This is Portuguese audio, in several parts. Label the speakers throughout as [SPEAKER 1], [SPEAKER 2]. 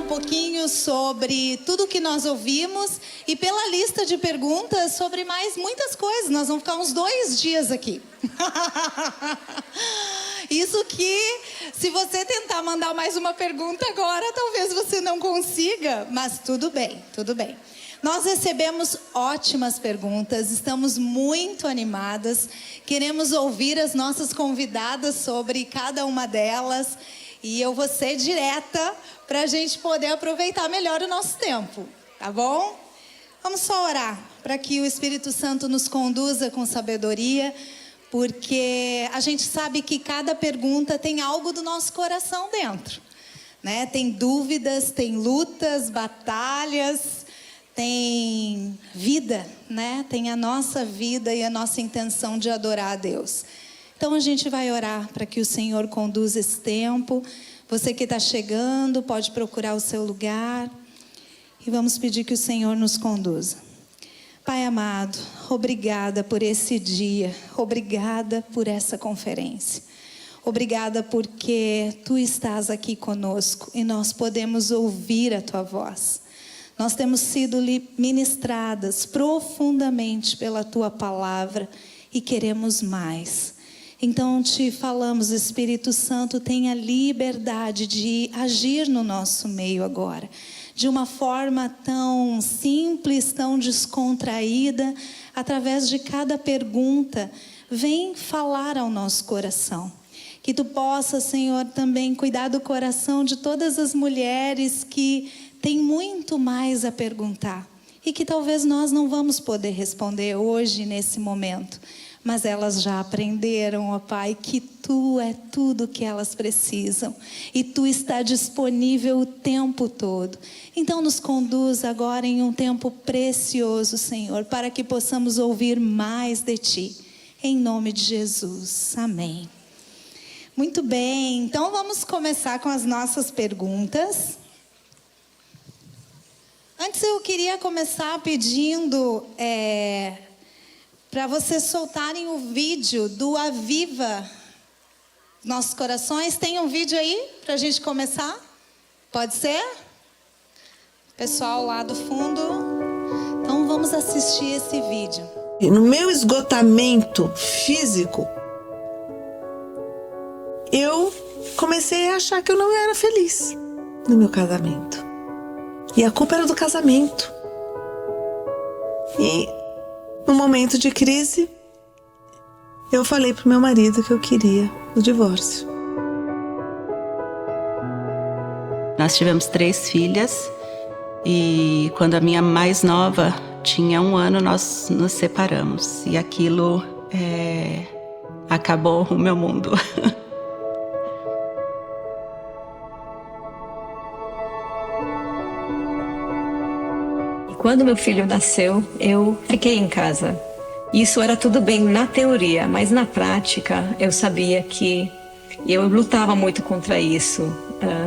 [SPEAKER 1] pouquinho sobre tudo que nós ouvimos e pela lista de perguntas sobre mais muitas coisas. Nós vamos ficar uns 2 dias aqui. Isso que, se você tentar mandar mais uma pergunta agora, talvez você não consiga, mas tudo bem, tudo bem. Nós recebemos ótimas perguntas, estamos muito animadas, queremos ouvir as nossas convidadas sobre cada uma delas e eu vou ser direta para a gente poder aproveitar melhor o nosso tempo, tá bom? Vamos só orar para que o Espírito Santo nos conduza com sabedoria, porque a gente sabe que cada pergunta tem algo do nosso coração dentro, né? Tem dúvidas, tem lutas, batalhas, tem vida, né? Tem a nossa vida e a nossa intenção de adorar a Deus. Então a gente vai orar para que o Senhor conduza esse tempo. Você que está chegando pode procurar o seu lugar e vamos pedir que o Senhor nos conduza. Pai amado, obrigada por esse dia, obrigada por essa conferência. Obrigada porque Tu estás aqui conosco e nós podemos ouvir a Tua voz. Nós temos sido ministradas profundamente pela Tua palavra e queremos mais. Então Te falamos, Espírito Santo, tenha liberdade de agir no nosso meio agora. De uma forma tão simples, tão descontraída, através de cada pergunta, vem falar ao nosso coração. Que Tu possa, Senhor, também cuidar do coração de todas as mulheres que têm muito mais a perguntar. E que talvez nós não vamos poder responder hoje, nesse momento. Mas elas já aprenderam, ó Pai, que Tu é tudo o que elas precisam. E Tu está disponível o tempo todo. Então nos conduz agora em um tempo precioso, Senhor, para que possamos ouvir mais de Ti. Em nome de Jesus. Amém. Muito bem, então vamos começar com as nossas perguntas. Antes eu queria começar pedindo para vocês soltarem o vídeo do Aviva Nossos Corações. Tem um vídeo aí para a gente começar? Pode ser? Pessoal lá do fundo. Então vamos assistir esse vídeo.
[SPEAKER 2] No meu esgotamento físico, eu comecei a achar que eu não era feliz no meu casamento. E a culpa era do casamento. E no momento de crise, eu falei pro meu marido que eu queria o divórcio.
[SPEAKER 3] Nós tivemos 3 filhas e quando a minha mais nova tinha 1 ano, nós nos separamos. E aquilo acabou o meu mundo.
[SPEAKER 4] Quando meu filho nasceu, eu fiquei em casa. Isso era tudo bem na teoria, mas na prática eu sabia que eu lutava muito contra isso.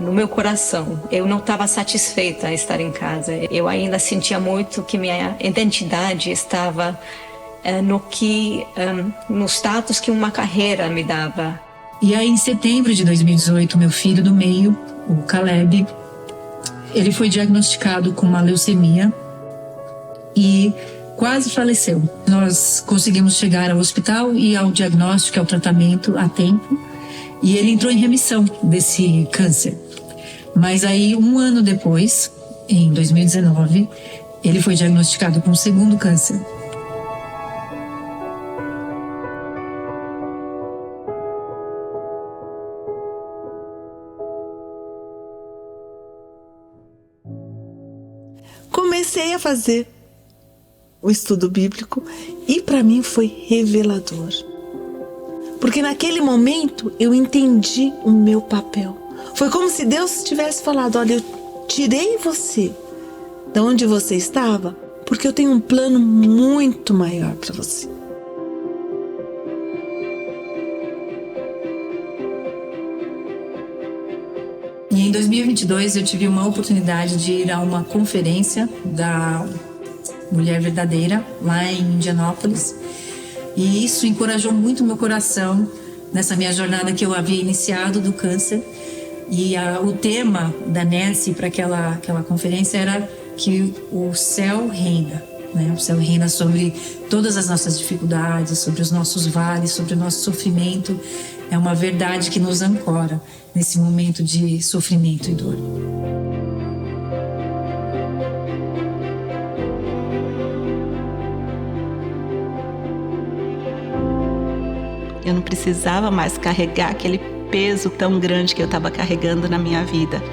[SPEAKER 4] No meu coração, eu não estava satisfeita a estar em casa. Eu ainda sentia muito que minha identidade estava no status que uma carreira me dava.
[SPEAKER 5] E aí, em setembro de 2018, meu filho do meio, o Caleb, ele foi diagnosticado com uma leucemia e quase faleceu. Nós conseguimos chegar ao hospital e ao diagnóstico, ao tratamento a tempo, e ele entrou em remissão desse câncer. Mas aí, 1 ano depois, em 2019, ele foi diagnosticado com um segundo câncer.
[SPEAKER 2] Comecei a fazer o estudo bíblico e para mim foi revelador. Porque naquele momento eu entendi o meu papel. Foi como se Deus tivesse falado: olha, eu tirei você de onde você estava porque eu tenho um plano muito maior para você.
[SPEAKER 5] E em 2022 eu tive uma oportunidade de ir a uma conferência da Mulher Verdadeira, lá em Indianápolis. E isso encorajou muito meu coração nessa minha jornada que eu havia iniciado do câncer. E o tema da Nancy para aquela conferência era que o céu reina, né? O céu reina sobre todas as nossas dificuldades, sobre os nossos vales, sobre o nosso sofrimento. É uma verdade que nos ancora nesse momento de sofrimento e dor.
[SPEAKER 3] Eu não precisava mais carregar aquele peso tão grande que eu estava carregando na minha vida,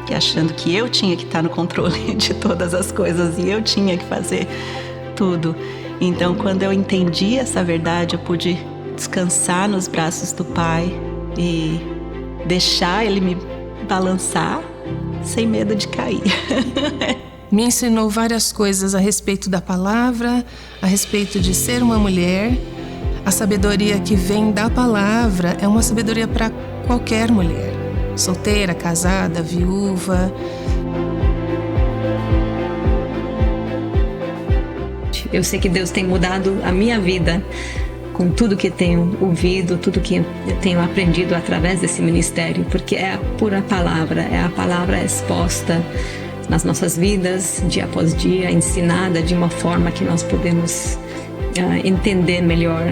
[SPEAKER 3] que achando que eu tinha que estar no controle de todas as coisas e eu tinha que fazer tudo. Então, quando eu entendi essa verdade, eu pude descansar nos braços do Pai e deixar Ele me balançar sem medo de cair.
[SPEAKER 6] Me ensinou várias coisas a respeito da palavra, a respeito de ser uma mulher. A sabedoria que vem da palavra é uma sabedoria para qualquer mulher, solteira, casada, viúva.
[SPEAKER 4] Eu sei que Deus tem mudado a minha vida com tudo que tenho ouvido, tudo que eu tenho aprendido através desse ministério, porque é a pura palavra, é a palavra exposta nas nossas vidas, dia após dia, ensinada de uma forma que nós podemos entender melhor.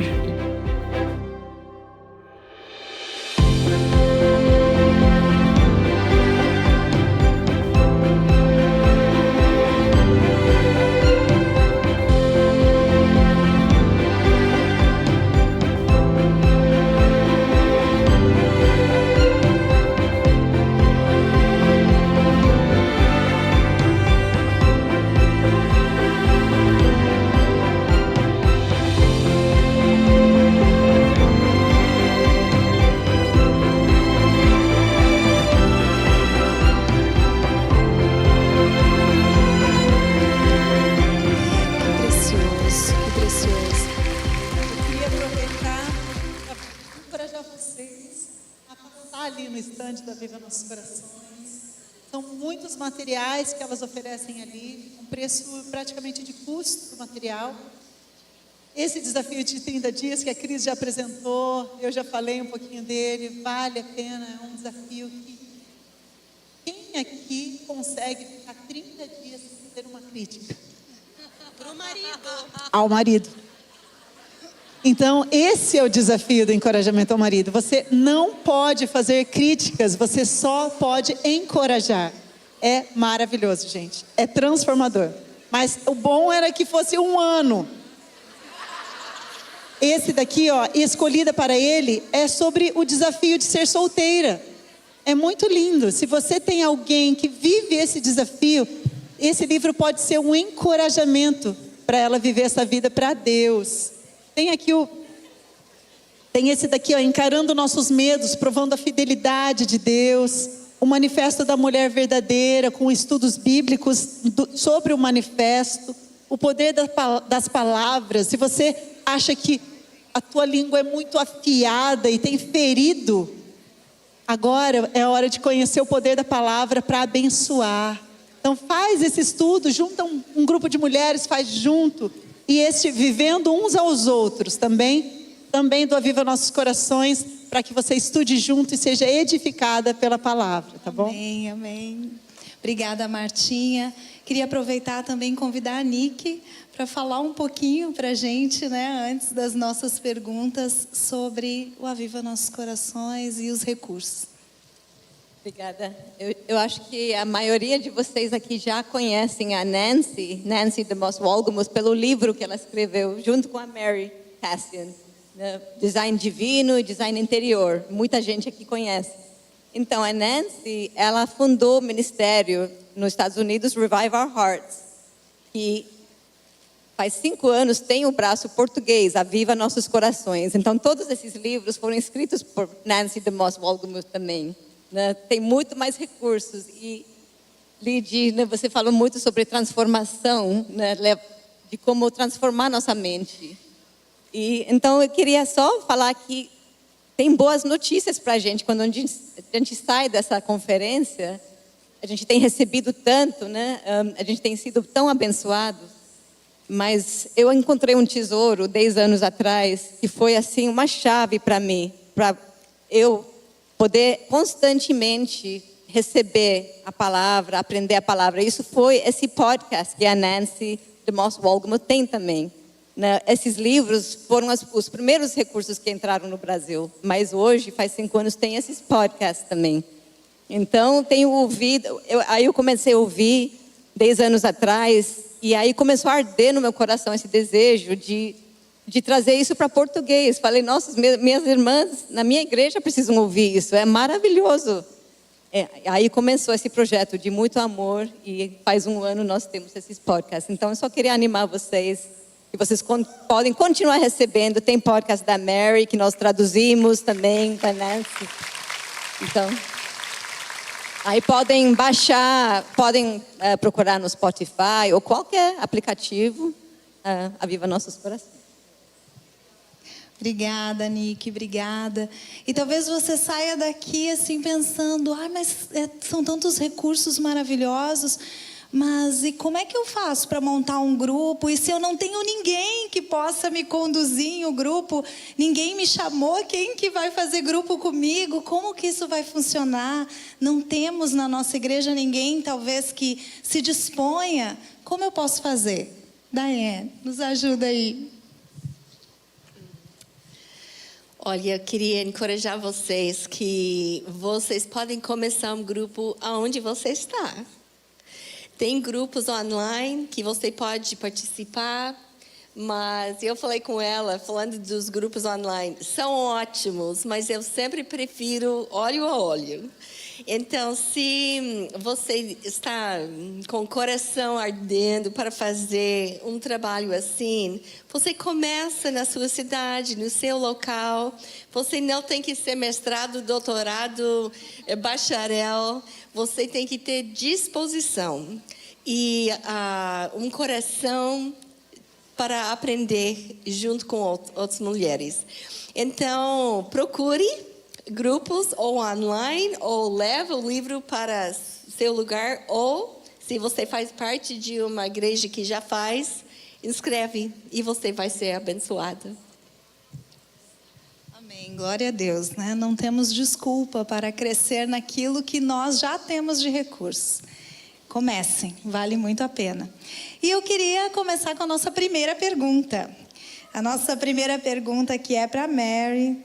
[SPEAKER 7] São muitos materiais que elas oferecem ali, um preço praticamente de custo do material. Esse desafio de 30 dias que a Cris já apresentou, eu já falei um pouquinho dele, vale a pena, é um desafio que... Quem aqui consegue ficar 30 dias sem ter uma crítica?
[SPEAKER 1] Para o marido.
[SPEAKER 7] Ao marido. Então, esse é o desafio do encorajamento ao marido. Você não pode fazer críticas, você só pode encorajar. É maravilhoso, gente. É transformador. Mas o bom era que fosse 1 ano. Esse daqui, ó, escolhida para ele, é sobre o desafio de ser solteira. É muito lindo. Se você tem alguém que vive esse desafio, esse livro pode ser um encorajamento para ela viver essa vida para Deus. Tem esse daqui, ó, encarando nossos medos, provando a fidelidade de Deus. O manifesto da mulher verdadeira, com estudos bíblicos sobre o manifesto. O poder das palavras. Se você acha que a tua língua é muito afiada e tem ferido, agora é hora de conhecer o poder da palavra para abençoar. Então faz esse estudo, junta um grupo de mulheres, faz junto. E vivendo uns aos outros também do Aviva Nossos Corações, para que você estude junto e seja edificada pela palavra, tá bom?
[SPEAKER 1] Amém, amém. Obrigada, Martinha. Queria aproveitar também e convidar a Nick para falar um pouquinho para a gente, né, antes das nossas perguntas, sobre o Aviva Nossos Corações e os recursos.
[SPEAKER 8] Obrigada. Eu acho que a maioria de vocês aqui já conhecem a Nancy DeMoss Wolgemuth, pelo livro que ela escreveu junto com a Mary Cassian, né? Design Divino e Design Interior. Muita gente aqui conhece. Então, a Nancy, ela fundou o ministério nos Estados Unidos, Revive Our Hearts, que faz 5 anos tem o braço português, Aviva Nossos Corações. Então, todos esses livros foram escritos por Nancy DeMoss Wolgemuth também. Né? Tem muito mais recursos. E, Lidy, né, você falou muito sobre transformação, né, de como transformar nossa mente. E, então, eu queria só falar que tem boas notícias para a gente. Quando a gente sai dessa conferência, a gente tem recebido tanto, né? A gente tem sido tão abençoados. Mas eu encontrei um tesouro 10 anos atrás, que foi assim uma chave para mim, para eu poder constantemente receber a palavra, aprender a palavra. Isso foi esse podcast que a Nancy DeMoss Wolgemuth tem também. Né? Esses livros foram os primeiros recursos que entraram no Brasil, mas hoje, faz 5 anos, tem esses podcasts também. Então, tenho ouvido, aí eu comecei a ouvir 10 anos atrás, e aí começou a arder no meu coração esse desejo de trazer isso para português. Falei, nossa, minhas irmãs na minha igreja precisam ouvir isso, é maravilhoso. Aí começou esse projeto de muito amor, e faz 1 ano nós temos esses podcasts. Então, eu só queria animar vocês, que vocês podem continuar recebendo. Tem podcast da Mary, que nós traduzimos também, da Nancy. Então, aí podem baixar, podem procurar no Spotify ou qualquer aplicativo. Aviva nossos corações.
[SPEAKER 1] Obrigada, Nick, obrigada. E talvez você saia daqui assim pensando, mas são tantos recursos maravilhosos, mas e como é que eu faço para montar um grupo? E se eu não tenho ninguém que possa me conduzir em um grupo, ninguém me chamou, quem que vai fazer grupo comigo? Como que isso vai funcionar? Não temos na nossa igreja ninguém, talvez, que se disponha. Como eu posso fazer? Diane, nos ajuda aí.
[SPEAKER 9] Olha, eu queria encorajar vocês que vocês podem começar um grupo aonde você está. Tem grupos online que você pode participar, mas eu falei com ela, falando dos grupos online, são ótimos, mas eu sempre prefiro olho a olho. Então, se você está com o coração ardendo para fazer um trabalho assim, você começa na sua cidade, no seu local. Você não tem que ser mestrado, doutorado, bacharel. Você tem que ter disposição e um coração para aprender junto com outras mulheres. Então, procure grupos ou online, ou leva o livro para seu lugar, ou se você faz parte de uma igreja que já faz, inscreve e você vai ser abençoado.
[SPEAKER 1] Amém, glória a Deus, né? Não temos desculpa para crescer naquilo que nós já temos de recursos. Comecem, vale muito a pena. E eu queria começar com a nossa primeira pergunta. A nossa primeira pergunta que é para Mary.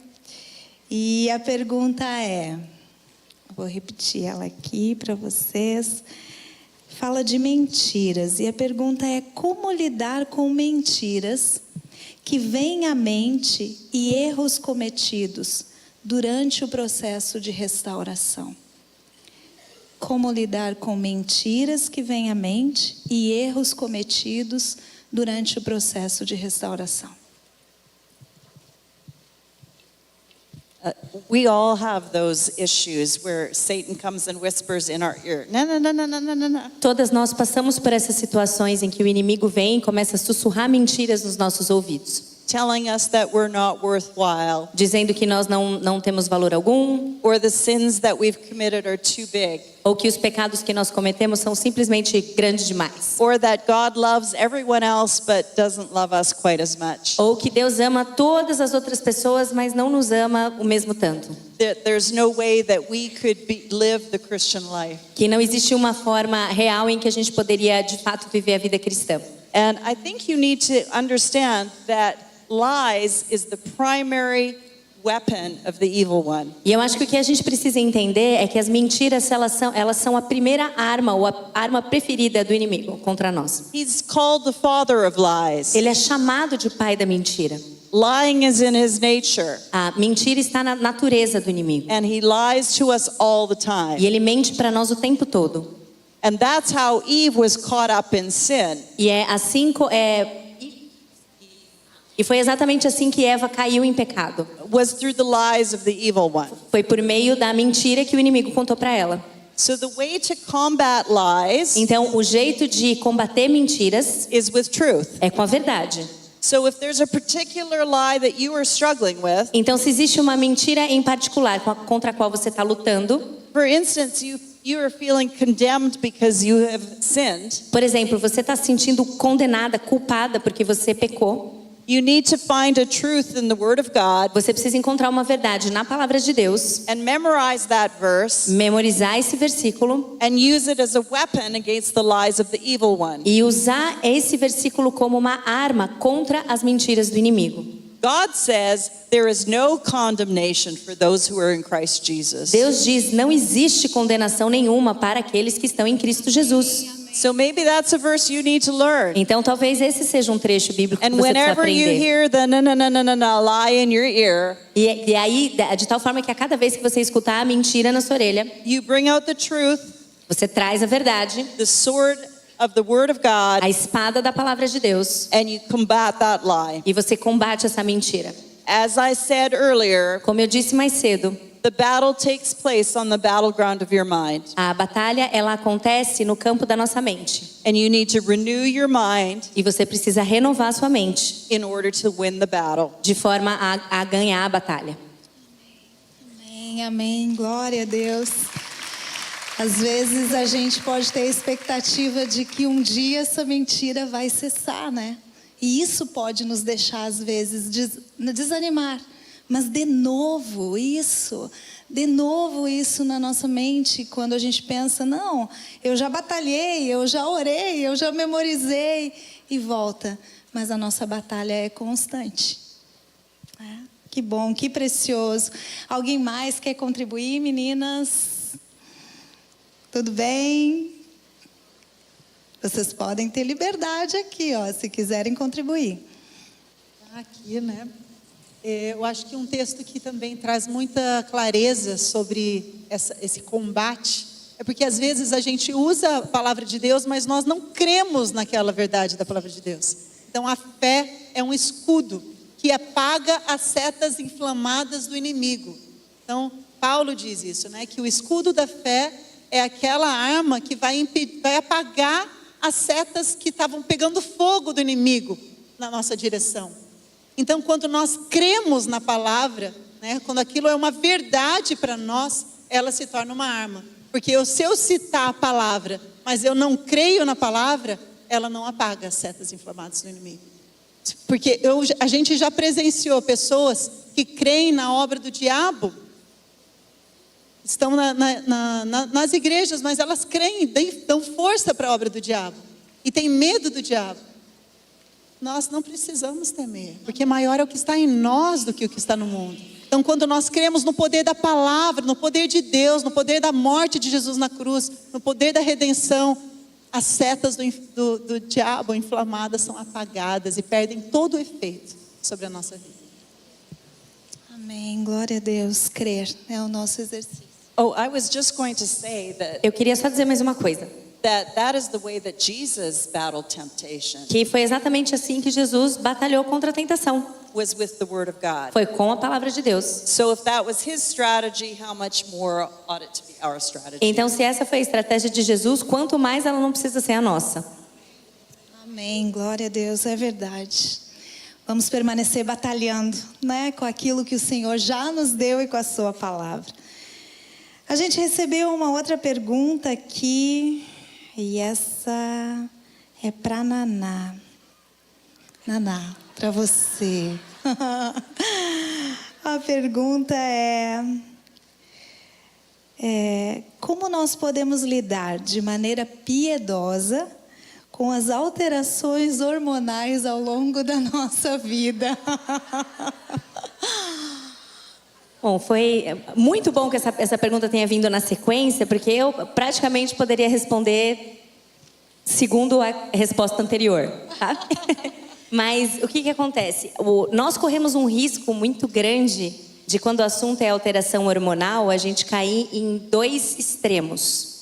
[SPEAKER 1] E a pergunta é, vou repetir ela aqui para vocês. Fala de mentiras. E a pergunta é, como lidar com mentiras que vêm à mente e erros cometidos durante o processo de restauração? Como lidar com mentiras que vêm à mente e erros cometidos durante o processo de restauração?
[SPEAKER 10] We all have those issues where Satan comes and whispers in our ear. No, no, no, no, no, no, no.
[SPEAKER 11] Todas nós passamos por essas situações em que o inimigo vem e começa a sussurrar mentiras nos nossos ouvidos.
[SPEAKER 10] Telling us that we're not worthwhile.
[SPEAKER 11] Dizendo que nós não temos valor algum.
[SPEAKER 10] Or the sins that we've committed are too big.
[SPEAKER 11] Ou que os pecados que nós cometemos são simplesmente grandes demais.
[SPEAKER 10] Or that God loves everyone else but doesn't love us quite as much.
[SPEAKER 11] Ou que Deus ama todas as outras pessoas, mas não nos ama o mesmo tanto.
[SPEAKER 10] There's no way that we could live the Christian life.
[SPEAKER 11] Que não existe uma forma real em que a gente poderia de fato viver a vida cristã.
[SPEAKER 10] And I think you need to understand that lies is the primary weapon of the evil one.
[SPEAKER 11] E eu acho que o que a gente precisa entender é que as mentiras elas são a primeira arma ou a arma preferida do inimigo contra nós.
[SPEAKER 10] He's called the father of lies.
[SPEAKER 11] Ele é chamado de pai da mentira.
[SPEAKER 10] Lying is in his nature.
[SPEAKER 11] A mentira está na natureza do inimigo.
[SPEAKER 10] And he lies to us all the time.
[SPEAKER 11] E ele mente para nós o tempo todo.
[SPEAKER 10] And that's how Eve was caught up in sin.
[SPEAKER 11] E foi exatamente assim que Eva caiu em pecado.
[SPEAKER 10] Was through the lies of the evil one.
[SPEAKER 11] Foi por meio da mentira que o inimigo contou para ela.
[SPEAKER 10] So the way to combat lies,
[SPEAKER 11] então o jeito de combater mentiras
[SPEAKER 10] is with truth.
[SPEAKER 11] É com a verdade.
[SPEAKER 10] So if there's a particular lie that you are struggling with,
[SPEAKER 11] então se existe uma mentira em particular contra a qual você está lutando,
[SPEAKER 10] for instance, you are feeling condemned because you have sinned.
[SPEAKER 11] Por exemplo, você está se sentindo condenada, culpada porque você pecou.
[SPEAKER 10] You need to find a truth in the Word of God
[SPEAKER 11] Você precisa encontrar uma verdade na palavra de Deus,
[SPEAKER 10] and memorize that verse
[SPEAKER 11] memorizar esse versículo
[SPEAKER 10] and use it as a weapon against the lies of the evil one.
[SPEAKER 11] e usar esse versículo como uma arma contra as mentiras do inimigo.
[SPEAKER 10] God says there is no condemnation for those who are in Christ Jesus.
[SPEAKER 11] Deus diz: não existe condenação nenhuma para aqueles que estão em Cristo Jesus.
[SPEAKER 10] So maybe that's a verse you need to learn.
[SPEAKER 11] Então talvez esse seja um trecho bíblico que
[SPEAKER 10] And
[SPEAKER 11] você precisa
[SPEAKER 10] whenever you
[SPEAKER 11] aprender.
[SPEAKER 10] hear the no lie in your ear,
[SPEAKER 11] E aí, de tal forma que a cada vez que você escutar a mentira na sua orelha,
[SPEAKER 10] you bring out the truth,
[SPEAKER 11] você traz a verdade,
[SPEAKER 10] the sword of the Word of God,
[SPEAKER 11] a espada da palavra de Deus,
[SPEAKER 10] and you combat that lie.
[SPEAKER 11] e você combate essa mentira.
[SPEAKER 10] As I said earlier,
[SPEAKER 11] Como eu disse mais cedo,
[SPEAKER 10] the battle takes place on the battleground of your mind.
[SPEAKER 11] a batalha ela acontece no campo da nossa mente.
[SPEAKER 10] And you need to renew your mind
[SPEAKER 11] E você precisa renovar sua mente
[SPEAKER 10] in order to win the battle.
[SPEAKER 11] de forma a ganhar a batalha.
[SPEAKER 1] Amém, amém. Glória a Deus. Às vezes a gente pode ter a expectativa de que um dia essa mentira vai cessar, né? E isso pode nos deixar, às vezes, desanimar. Mas de novo isso na nossa mente, quando a gente pensa, não, eu já batalhei, eu já orei, eu já memorizei, e volta. Mas a nossa batalha é constante. Que bom, que precioso. Alguém mais quer contribuir, meninas? Tudo bem? Vocês podem ter liberdade aqui, ó, se quiserem contribuir.
[SPEAKER 7] Aqui, né? Eu acho que um texto que também traz muita clareza sobre esse combate é porque às vezes a gente usa a palavra de Deus, mas nós não cremos naquela verdade da palavra de Deus. Então a fé é um escudo que apaga as setas inflamadas do inimigo. Então Paulo diz isso, né? Que o escudo da fé é aquela arma que vai apagar as setas que estavam pegando fogo do inimigo na nossa direção. Então, quando nós cremos na palavra, né, quando aquilo é uma verdade para nós, ela se torna uma arma. Porque se eu citar a palavra, mas eu não creio na palavra, ela não apaga as setas inflamadas do inimigo. Porque a gente já presenciou pessoas que creem na obra do diabo, estão nas igrejas, mas elas creem, dão força para a obra do diabo. E têm medo do diabo. Nós não precisamos temer, porque maior é o que está em nós do que o que está no mundo. Então, quando nós cremos no poder da palavra, no poder de Deus, no poder da morte de Jesus na cruz, no poder da redenção, as setas do diabo inflamadas são apagadas e perdem todo o efeito sobre a nossa vida.
[SPEAKER 1] Amém, glória a Deus. Crer é o nosso exercício.
[SPEAKER 10] Oh, I was just going to say that
[SPEAKER 11] Eu queria só dizer mais uma coisa.
[SPEAKER 10] that is the way that Jesus battled temptation.
[SPEAKER 11] Que foi exatamente assim que Jesus batalhou contra a tentação.
[SPEAKER 10] Was with the Word of God.
[SPEAKER 11] Foi com a palavra de Deus.
[SPEAKER 10] So if that was his strategy, how much more ought it to be our strategy?
[SPEAKER 11] Então, se essa foi a estratégia de Jesus, quanto mais ela não precisa ser a nossa.
[SPEAKER 1] Amém, glória a Deus, é verdade. Vamos permanecer batalhando, né, com aquilo que o Senhor já nos deu e com a sua palavra. A gente recebeu uma outra pergunta aqui, e essa é para Naná. Naná, para você. A pergunta é como nós podemos lidar de maneira piedosa com as alterações hormonais ao longo da nossa vida?
[SPEAKER 11] Bom, foi muito bom que essa pergunta tenha vindo na sequência, porque eu praticamente poderia responder segundo a resposta anterior, tá? Mas o que acontece? Nós corremos um risco muito grande de, quando o assunto é alteração hormonal, a gente cair em dois extremos.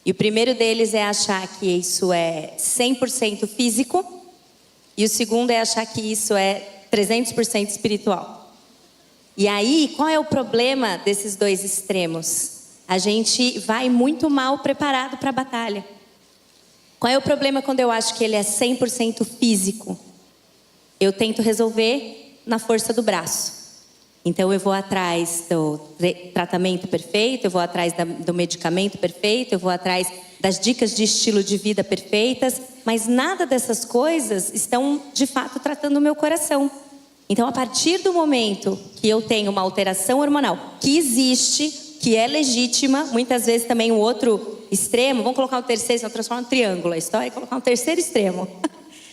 [SPEAKER 11] E o primeiro deles é achar que isso é 100% físico, e o segundo é achar que isso é 300% espiritual. E aí, qual é o problema desses dois extremos? A gente vai muito mal preparado para a batalha. Qual é o problema quando eu acho que ele é 100% físico? Eu tento resolver na força do braço. Então eu vou atrás do tratamento perfeito, eu vou atrás do medicamento perfeito, eu vou atrás das dicas de estilo de vida perfeitas, mas nada dessas coisas estão, de fato, tratando o meu coração. Então, a partir do momento que eu tenho uma alteração hormonal, que existe, que é legítima, muitas vezes também o outro extremo, vamos colocar um terceiro, vamos transformar um triângulo a história e colocar um terceiro extremo,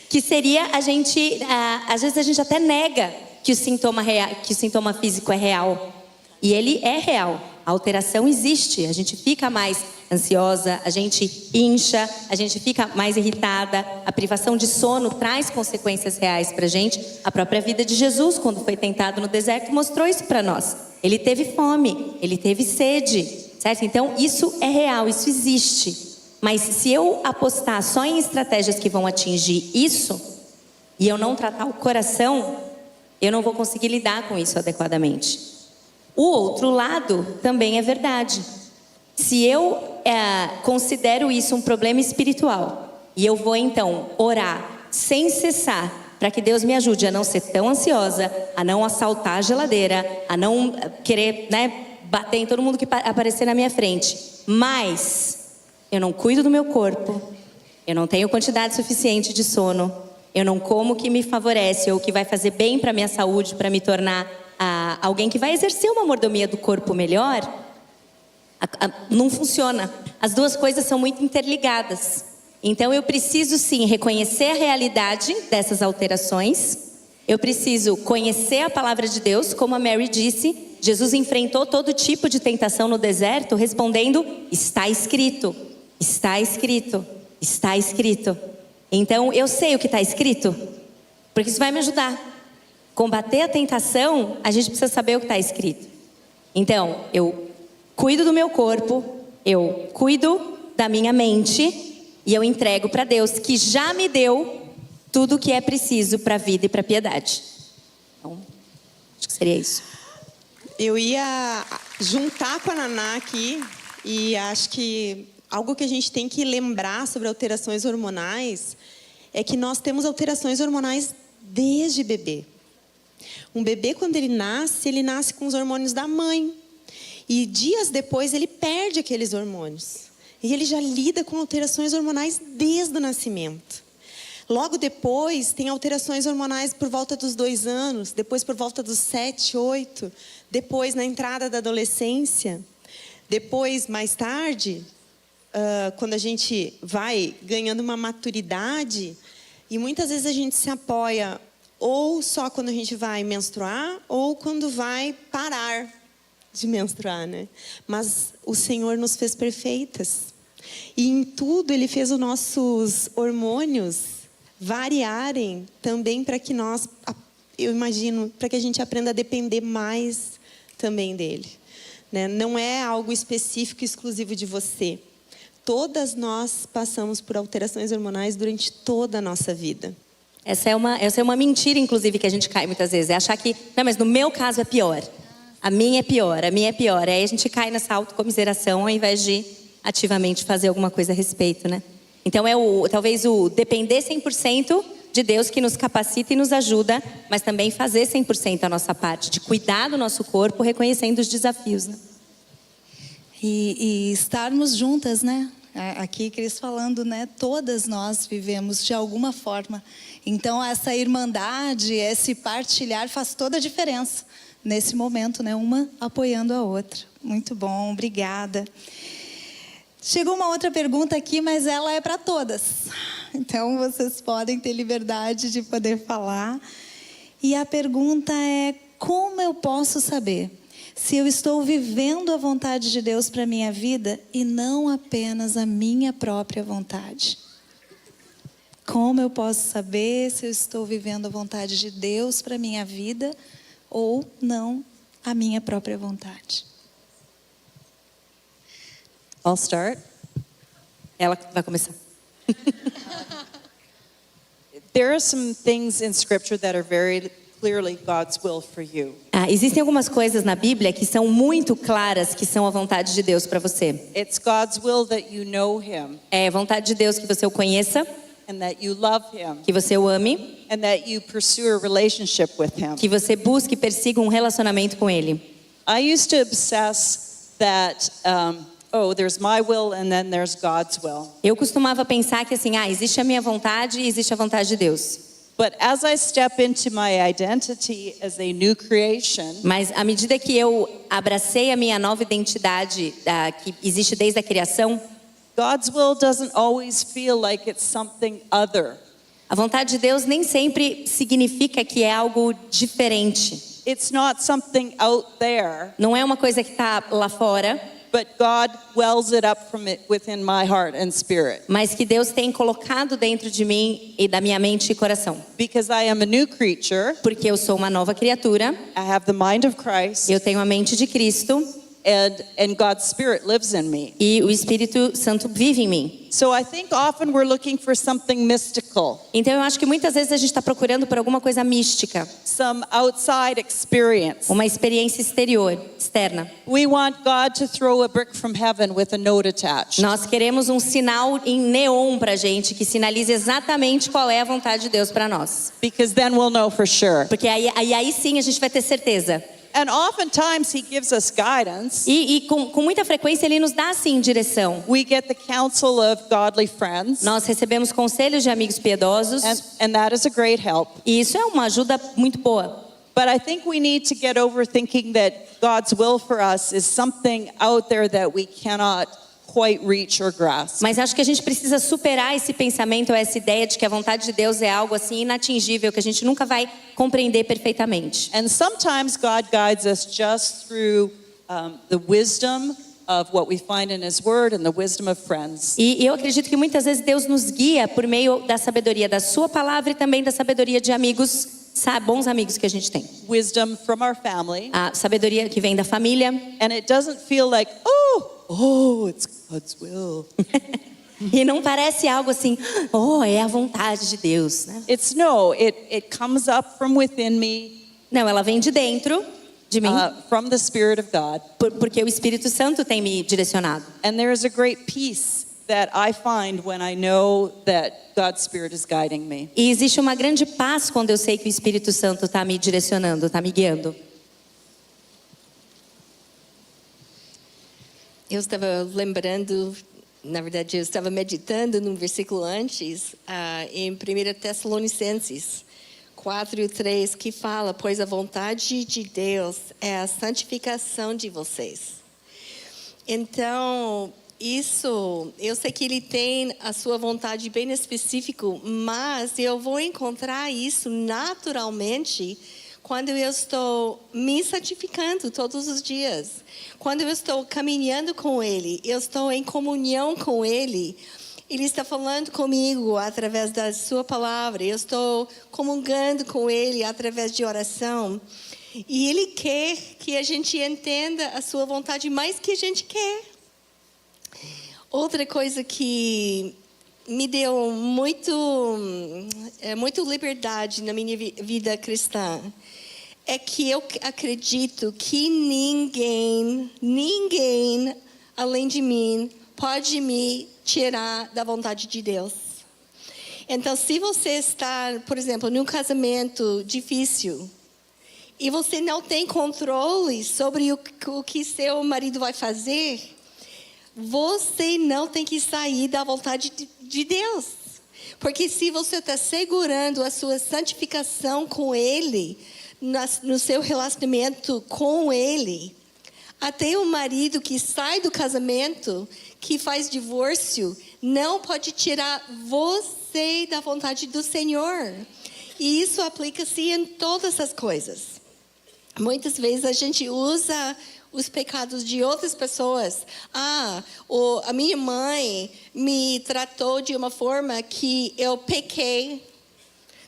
[SPEAKER 11] que seria às vezes a gente até nega que o sintoma físico é real. E ele é real. A alteração existe. A gente fica mais ansiosa, a gente incha, a gente fica mais irritada. A privação de sono traz consequências reais pra gente. A própria vida de Jesus, quando foi tentado no deserto, mostrou isso para nós. Ele teve fome, ele teve sede, certo? Então, isso é real, isso existe. Mas se eu apostar só em estratégias que vão atingir isso, e eu não tratar o coração, eu não vou conseguir lidar com isso adequadamente. O outro lado também é verdade. Se eu considero isso um problema espiritual, e eu vou então orar sem cessar, para que Deus me ajude a não ser tão ansiosa, a não assaltar a geladeira, a não querer, bater em todo mundo que aparecer na minha frente, mas eu não cuido do meu corpo, eu não tenho quantidade suficiente de sono, eu não como o que me favorece ou o que vai fazer bem para a minha saúde, para me tornar alguém que vai exercer uma mordomia do corpo melhor, não funciona. As duas coisas são muito interligadas. Então eu preciso sim reconhecer a realidade dessas alterações. Eu preciso conhecer a palavra de Deus, como a Mary disse. Jesus enfrentou todo tipo de tentação no deserto, respondendo: está escrito, está escrito, está escrito. Então eu sei o que está escrito, porque isso vai me ajudar. Combater a tentação, a gente precisa saber o que está escrito. Então, eu cuido do meu corpo, eu cuido da minha mente e eu entrego para Deus, que já me deu tudo o que é preciso para a vida e para a piedade. Então, acho que seria isso.
[SPEAKER 12] Eu ia juntar com a Naná aqui e acho que algo que a gente tem que lembrar sobre alterações hormonais é que nós temos alterações hormonais desde bebê. Um bebê, quando ele nasce com os hormônios da mãe. E dias depois ele perde aqueles hormônios. E ele já lida com alterações hormonais desde o nascimento. Logo depois, tem alterações hormonais por volta dos 2 anos, depois por volta dos 7, 8, depois na entrada da adolescência, depois, mais tarde, quando a gente vai ganhando uma maturidade, e muitas vezes a gente se apoia ou só quando a gente vai menstruar, ou quando vai parar de menstruar, né? Mas o Senhor nos fez perfeitas. E em tudo Ele fez os nossos hormônios variarem também para que nós, eu imagino, para que a gente aprenda a depender mais também dEle. Né? Não é algo específico e exclusivo de você. Todas nós passamos por alterações hormonais durante toda a nossa vida.
[SPEAKER 11] Essa é uma mentira, inclusive, que a gente cai muitas vezes. É achar que, não, mas no meu caso é pior. A minha é pior, a minha é pior. Aí a gente cai nessa autocomiseração ao invés de ativamente fazer alguma coisa a respeito, né? Então talvez o depender 100% de Deus que nos capacita e nos ajuda, mas também fazer 100% a nossa parte, de cuidar do nosso corpo, reconhecendo os desafios, né?
[SPEAKER 1] E estarmos juntas, né? Aqui, Cris falando, né? Todas nós vivemos de alguma forma. Então, essa irmandade, esse partilhar faz toda a diferença nesse momento, né? Uma apoiando a outra. Muito bom, obrigada. Chegou uma outra pergunta aqui, mas ela é para todas. Então, vocês podem ter liberdade de poder falar. E a pergunta é: como eu posso saber se eu estou vivendo a vontade de Deus para a minha vida e não apenas a minha própria vontade? Como eu posso saber se eu estou vivendo a vontade de Deus para a minha vida ou não a minha própria vontade?
[SPEAKER 11] I'll start. Ela vai começar.
[SPEAKER 10] There are some things in Scripture that are very clearly God's will for you.
[SPEAKER 11] Existem algumas coisas na Bíblia que são muito claras que são a vontade de Deus para você.
[SPEAKER 10] It's God's will that you know Him.
[SPEAKER 11] É a vontade de Deus que você o conheça.
[SPEAKER 10] And that you love Him.
[SPEAKER 11] Que você o ame.
[SPEAKER 10] And that you pursue a relationship with Him.
[SPEAKER 11] Que você busque e persiga um relacionamento com Ele.
[SPEAKER 10] I used to obsess that oh, there's my will and then there's God's will.
[SPEAKER 11] Eu costumava pensar que assim, existe a minha vontade e existe a vontade de Deus.
[SPEAKER 10] But as I step into my identity as a new creation,
[SPEAKER 11] Mas à medida que eu abracei a minha nova identidade, que existe desde a criação,
[SPEAKER 10] God's will doesn't always feel like it's something other.
[SPEAKER 11] a vontade de Deus nem sempre significa que é algo diferente.
[SPEAKER 10] It's not something out there,
[SPEAKER 11] Não é uma coisa que está lá fora,
[SPEAKER 10] but God wells it up from it within my heart and spirit.
[SPEAKER 11] mas que Deus tem colocado dentro de mim e da minha mente e coração.
[SPEAKER 10] Because I am a new creature,
[SPEAKER 11] Porque eu sou uma nova criatura,
[SPEAKER 10] I have the mind of Christ,
[SPEAKER 11] eu tenho a mente de Cristo
[SPEAKER 10] and God's Spirit lives in me.
[SPEAKER 11] e o Espírito Santo vive em mim.
[SPEAKER 10] So I think often we're looking for something mystical,
[SPEAKER 11] Então eu acho que muitas vezes a gente está procurando por alguma coisa mística,
[SPEAKER 10] some outside experience.
[SPEAKER 11] uma experiência externa.
[SPEAKER 10] We want God to throw a brick from heaven with a note attached.
[SPEAKER 11] Nós queremos um sinal em neon pra gente que sinalize exatamente qual é a vontade de Deus para nós.
[SPEAKER 10] Because then we'll know for sure.
[SPEAKER 11] Porque aí sim a gente vai ter certeza.
[SPEAKER 10] And oftentimes he gives us guidance.
[SPEAKER 11] E com muita frequência ele nos dá assim direção.
[SPEAKER 10] We get the counsel of godly friends.
[SPEAKER 11] Nós recebemos conselhos de amigos piedosos.
[SPEAKER 10] And that is a great help.
[SPEAKER 11] E isso é uma ajuda muito boa.
[SPEAKER 10] But I think we need to get over thinking that God's will for us is something out there that we cannot quite reach or grasp.
[SPEAKER 11] Mas acho que a gente precisa superar esse pensamento, essa ideia de que a vontade de Deus é algo assim inatingível, que a gente nunca vai compreender perfeitamente.
[SPEAKER 10] And sometimes God guides us just through the wisdom of what we find in His Word and the wisdom of friends.
[SPEAKER 11] E eu acredito que muitas vezes Deus nos guia por meio da sabedoria da Sua palavra e também da sabedoria de amigos, bons amigos que a gente tem.
[SPEAKER 10] Wisdom from our family.
[SPEAKER 11] A sabedoria que vem da família.
[SPEAKER 10] And it doesn't feel like, it's God's will.
[SPEAKER 11] E não parece algo assim, é a vontade de Deus, né?
[SPEAKER 10] It comes up from within me.
[SPEAKER 11] Não, ela vem de dentro de mim.
[SPEAKER 10] From the Spirit of God.
[SPEAKER 11] Porque o Espírito Santo tem me direcionado.
[SPEAKER 10] And there is a great peace that I find when I know that God's Spirit is guiding me.
[SPEAKER 11] E existe uma grande paz quando eu sei que o Espírito Santo está me direcionando, está me guiando.
[SPEAKER 9] Eu estava lembrando, na verdade, eu estava meditando num versículo antes, em 1 Tessalonicenses 4:3, que fala: pois a vontade de Deus é a santificação de vocês. Então, isso, eu sei que ele tem a sua vontade bem específico, mas eu vou encontrar isso naturalmente quando eu estou me santificando todos os dias. Quando eu estou caminhando com Ele, eu estou em comunhão com Ele. Ele está falando comigo através da sua palavra. Eu estou comungando com Ele através de oração. E Ele quer que a gente entenda a sua vontade mais que a gente quer. Outra coisa que me deu muito liberdade na minha vida cristã é que eu acredito que ninguém além de mim pode me tirar da vontade de Deus. Então, se você está, por exemplo, num casamento difícil e você não tem controle sobre o que seu marido vai fazer, você não tem que sair da vontade de Deus. Porque se você está segurando a sua santificação com Ele, no seu relacionamento com Ele, até o marido que sai do casamento, que faz divórcio, não pode tirar você da vontade do Senhor. E isso aplica-se em todas as coisas. Muitas vezes a gente usa os pecados de outras pessoas. A minha mãe me tratou de uma forma que eu pequei.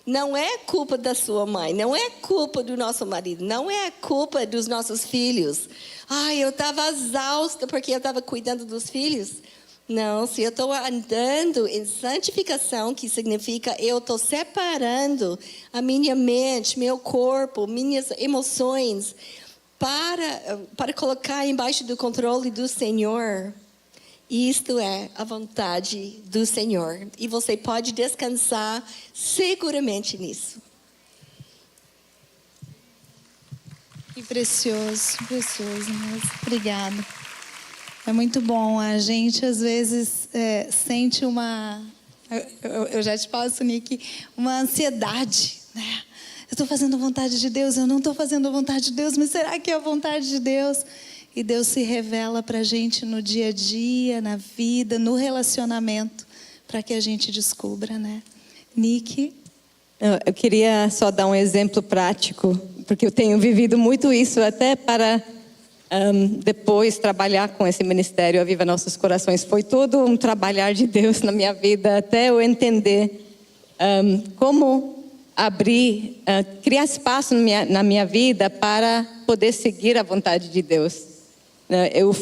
[SPEAKER 9] Não é culpa da sua mãe, não é culpa do nosso marido, não é culpa dos nossos filhos. Eu estava exausta porque eu estava cuidando dos filhos. Não, se eu estou andando em santificação, que significa eu estou separando a minha mente, meu corpo, minhas emoções, para colocar embaixo do controle do Senhor. Isto é a vontade do Senhor. E você pode descansar seguramente nisso.
[SPEAKER 1] Que precioso, precioso. Obrigada. É muito bom. A gente, às vezes, sente uma... Eu já te passo, Nick, uma ansiedade, né? Eu estou fazendo a vontade de Deus, eu não estou fazendo a vontade de Deus, mas será que é a vontade de Deus? E Deus se revela para a gente no dia a dia, na vida, no relacionamento, para que a gente descubra, né? Nick?
[SPEAKER 8] Eu queria só dar um exemplo prático, porque eu tenho vivido muito isso, até para depois trabalhar com esse ministério Aviva Nossos Corações. Foi todo um trabalhar de Deus na minha vida, até eu entender como abrir, criar espaço na minha vida para poder seguir a vontade de Deus. Eu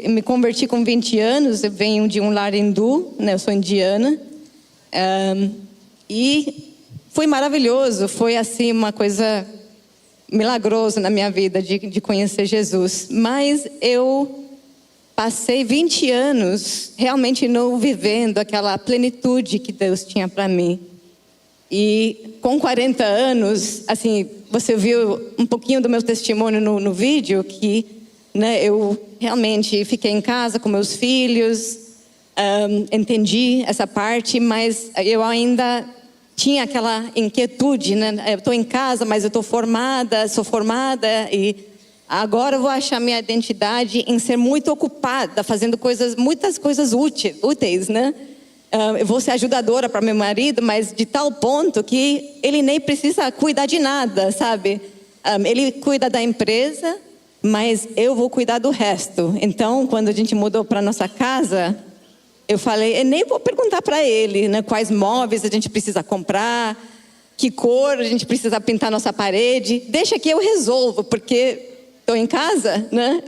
[SPEAKER 8] me converti com 20 anos, eu venho de um lar hindu, né? Eu sou indiana, e foi maravilhoso, foi assim uma coisa milagrosa na minha vida de conhecer Jesus. Mas eu passei 20 anos realmente não vivendo aquela plenitude que Deus tinha para mim. E com 40 anos, assim, você viu um pouquinho do meu testemunho no vídeo, que, né, eu realmente fiquei em casa com meus filhos, entendi essa parte, mas eu ainda tinha aquela inquietude, né? Eu estou em casa, mas eu estou sou formada, e agora eu vou achar minha identidade em ser muito ocupada, fazendo muitas coisas úteis, né? Eu vou ser ajudadora para meu marido, mas de tal ponto que ele nem precisa cuidar de nada, sabe? Ele cuida da empresa, mas eu vou cuidar do resto. Então, quando a gente mudou para nossa casa, eu falei, eu nem vou perguntar para ele, né, quais móveis a gente precisa comprar, que cor a gente precisa pintar nossa parede. Deixa que eu resolvo, porque estou em casa, né?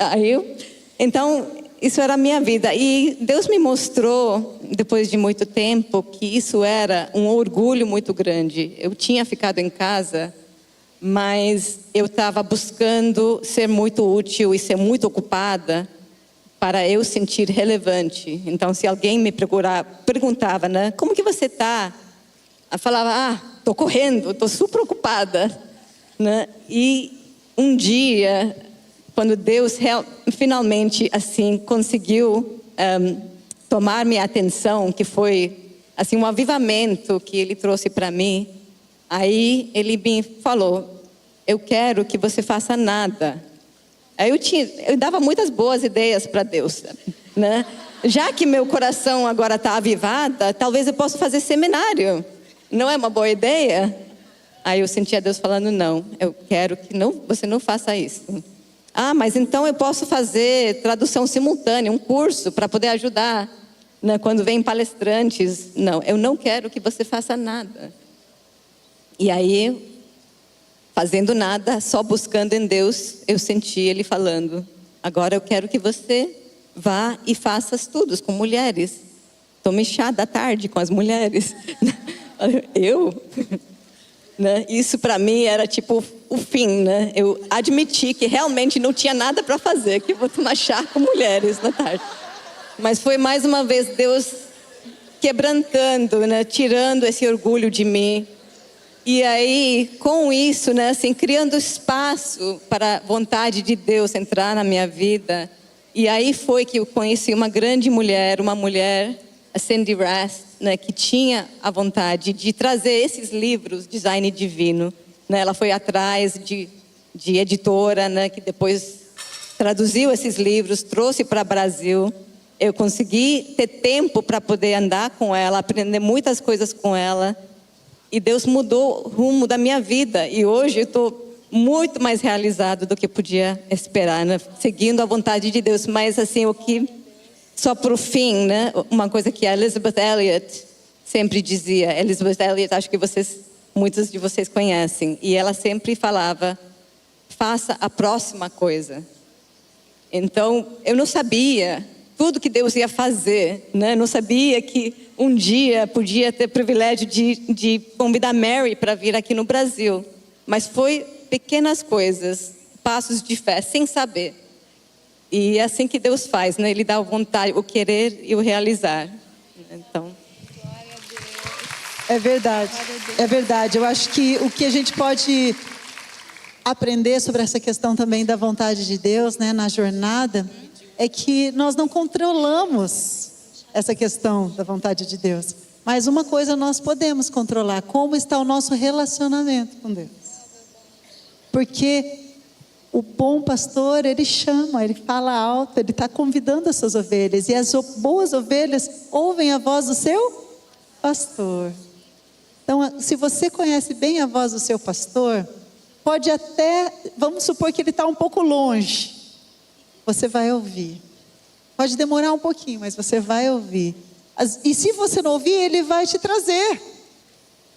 [SPEAKER 8] Então, isso era a minha vida. E Deus me mostrou, depois de muito tempo, que isso era um orgulho muito grande. Eu tinha ficado em casa, mas eu estava buscando ser muito útil e ser muito ocupada para eu sentir relevante. Então, se alguém me perguntava, né, como que você está? Eu falava, estou correndo, estou super ocupada, né? E um dia, quando Deus finalmente assim conseguiu tomar minha atenção, que foi assim um avivamento que Ele trouxe para mim, aí Ele me falou, eu quero que você faça nada. Eu dava muitas boas ideias para Deus, né? Já que meu coração agora está avivado, talvez eu possa fazer seminário. Não é uma boa ideia? Aí eu sentia Deus falando, não, eu quero que você não faça isso. Mas então eu posso fazer tradução simultânea, um curso para poder ajudar, né, quando vem palestrantes. Não, eu não quero que você faça nada. E aí, fazendo nada, só buscando em Deus, eu senti Ele falando, agora eu quero que você vá e faça estudos com mulheres. Tome chá da tarde com as mulheres. Eu? Né? Isso para mim era tipo o fim, né? Eu admiti que realmente não tinha nada para fazer, que vou tomar chá com mulheres na tarde. Mas foi mais uma vez Deus quebrantando, né? Tirando esse orgulho de mim. E aí, com isso, né, assim, criando espaço para a vontade de Deus entrar na minha vida. E aí foi que eu conheci uma grande mulher, a Cindy Rast, né, que tinha a vontade de trazer esses livros, Design Divino. Né? Ela foi atrás de editora, né, que depois traduziu esses livros, trouxe para o Brasil. Eu consegui ter tempo para poder andar com ela, aprender muitas coisas com ela. E Deus mudou o rumo da minha vida. E hoje eu estou muito mais realizado do que podia esperar, né? Seguindo a vontade de Deus. Mas assim, só para o fim, né? Uma coisa que a Elisabeth Elliot sempre dizia. Elisabeth Elliot, acho que muitos de vocês conhecem. E ela sempre falava, faça a próxima coisa. Então, eu não sabia tudo que Deus ia fazer, né? Não sabia que um dia podia ter o privilégio de convidar Mary para vir aqui no Brasil. Mas foi pequenas coisas, passos de fé, sem saber. E é assim que Deus faz, né? Ele dá a vontade, o querer e o realizar. Então...
[SPEAKER 7] É verdade, é verdade. Eu acho que o que a gente pode aprender sobre essa questão também da vontade de Deus, né, na jornada, é que nós não controlamos essa questão da vontade de Deus. Mas uma coisa nós podemos controlar: como está o nosso relacionamento com Deus. Porque o bom pastor, ele chama, ele fala alto, ele está convidando as suas ovelhas. E as boas ovelhas ouvem a voz do seu pastor. Então, se você conhece bem a voz do seu pastor, pode até, vamos supor que ele está um pouco longe, você vai ouvir. Pode demorar um pouquinho, mas você vai ouvir. E se você não ouvir, ele vai te trazer.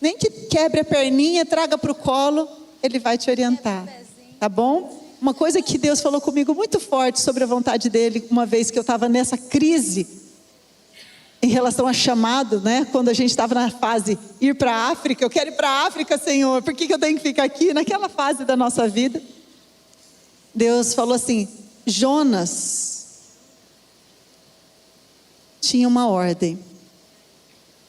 [SPEAKER 7] Nem que quebre a perninha, traga para o colo, ele vai te orientar. Tá bom? Uma coisa que Deus falou comigo muito forte sobre a vontade dele, uma vez que eu estava nessa crise, em relação a chamado, né? Quando a gente estava na fase ir para a África, eu quero ir para a África, Senhor, por que eu tenho que ficar aqui? Naquela fase da nossa vida, Deus falou assim: Jonas tinha uma ordem,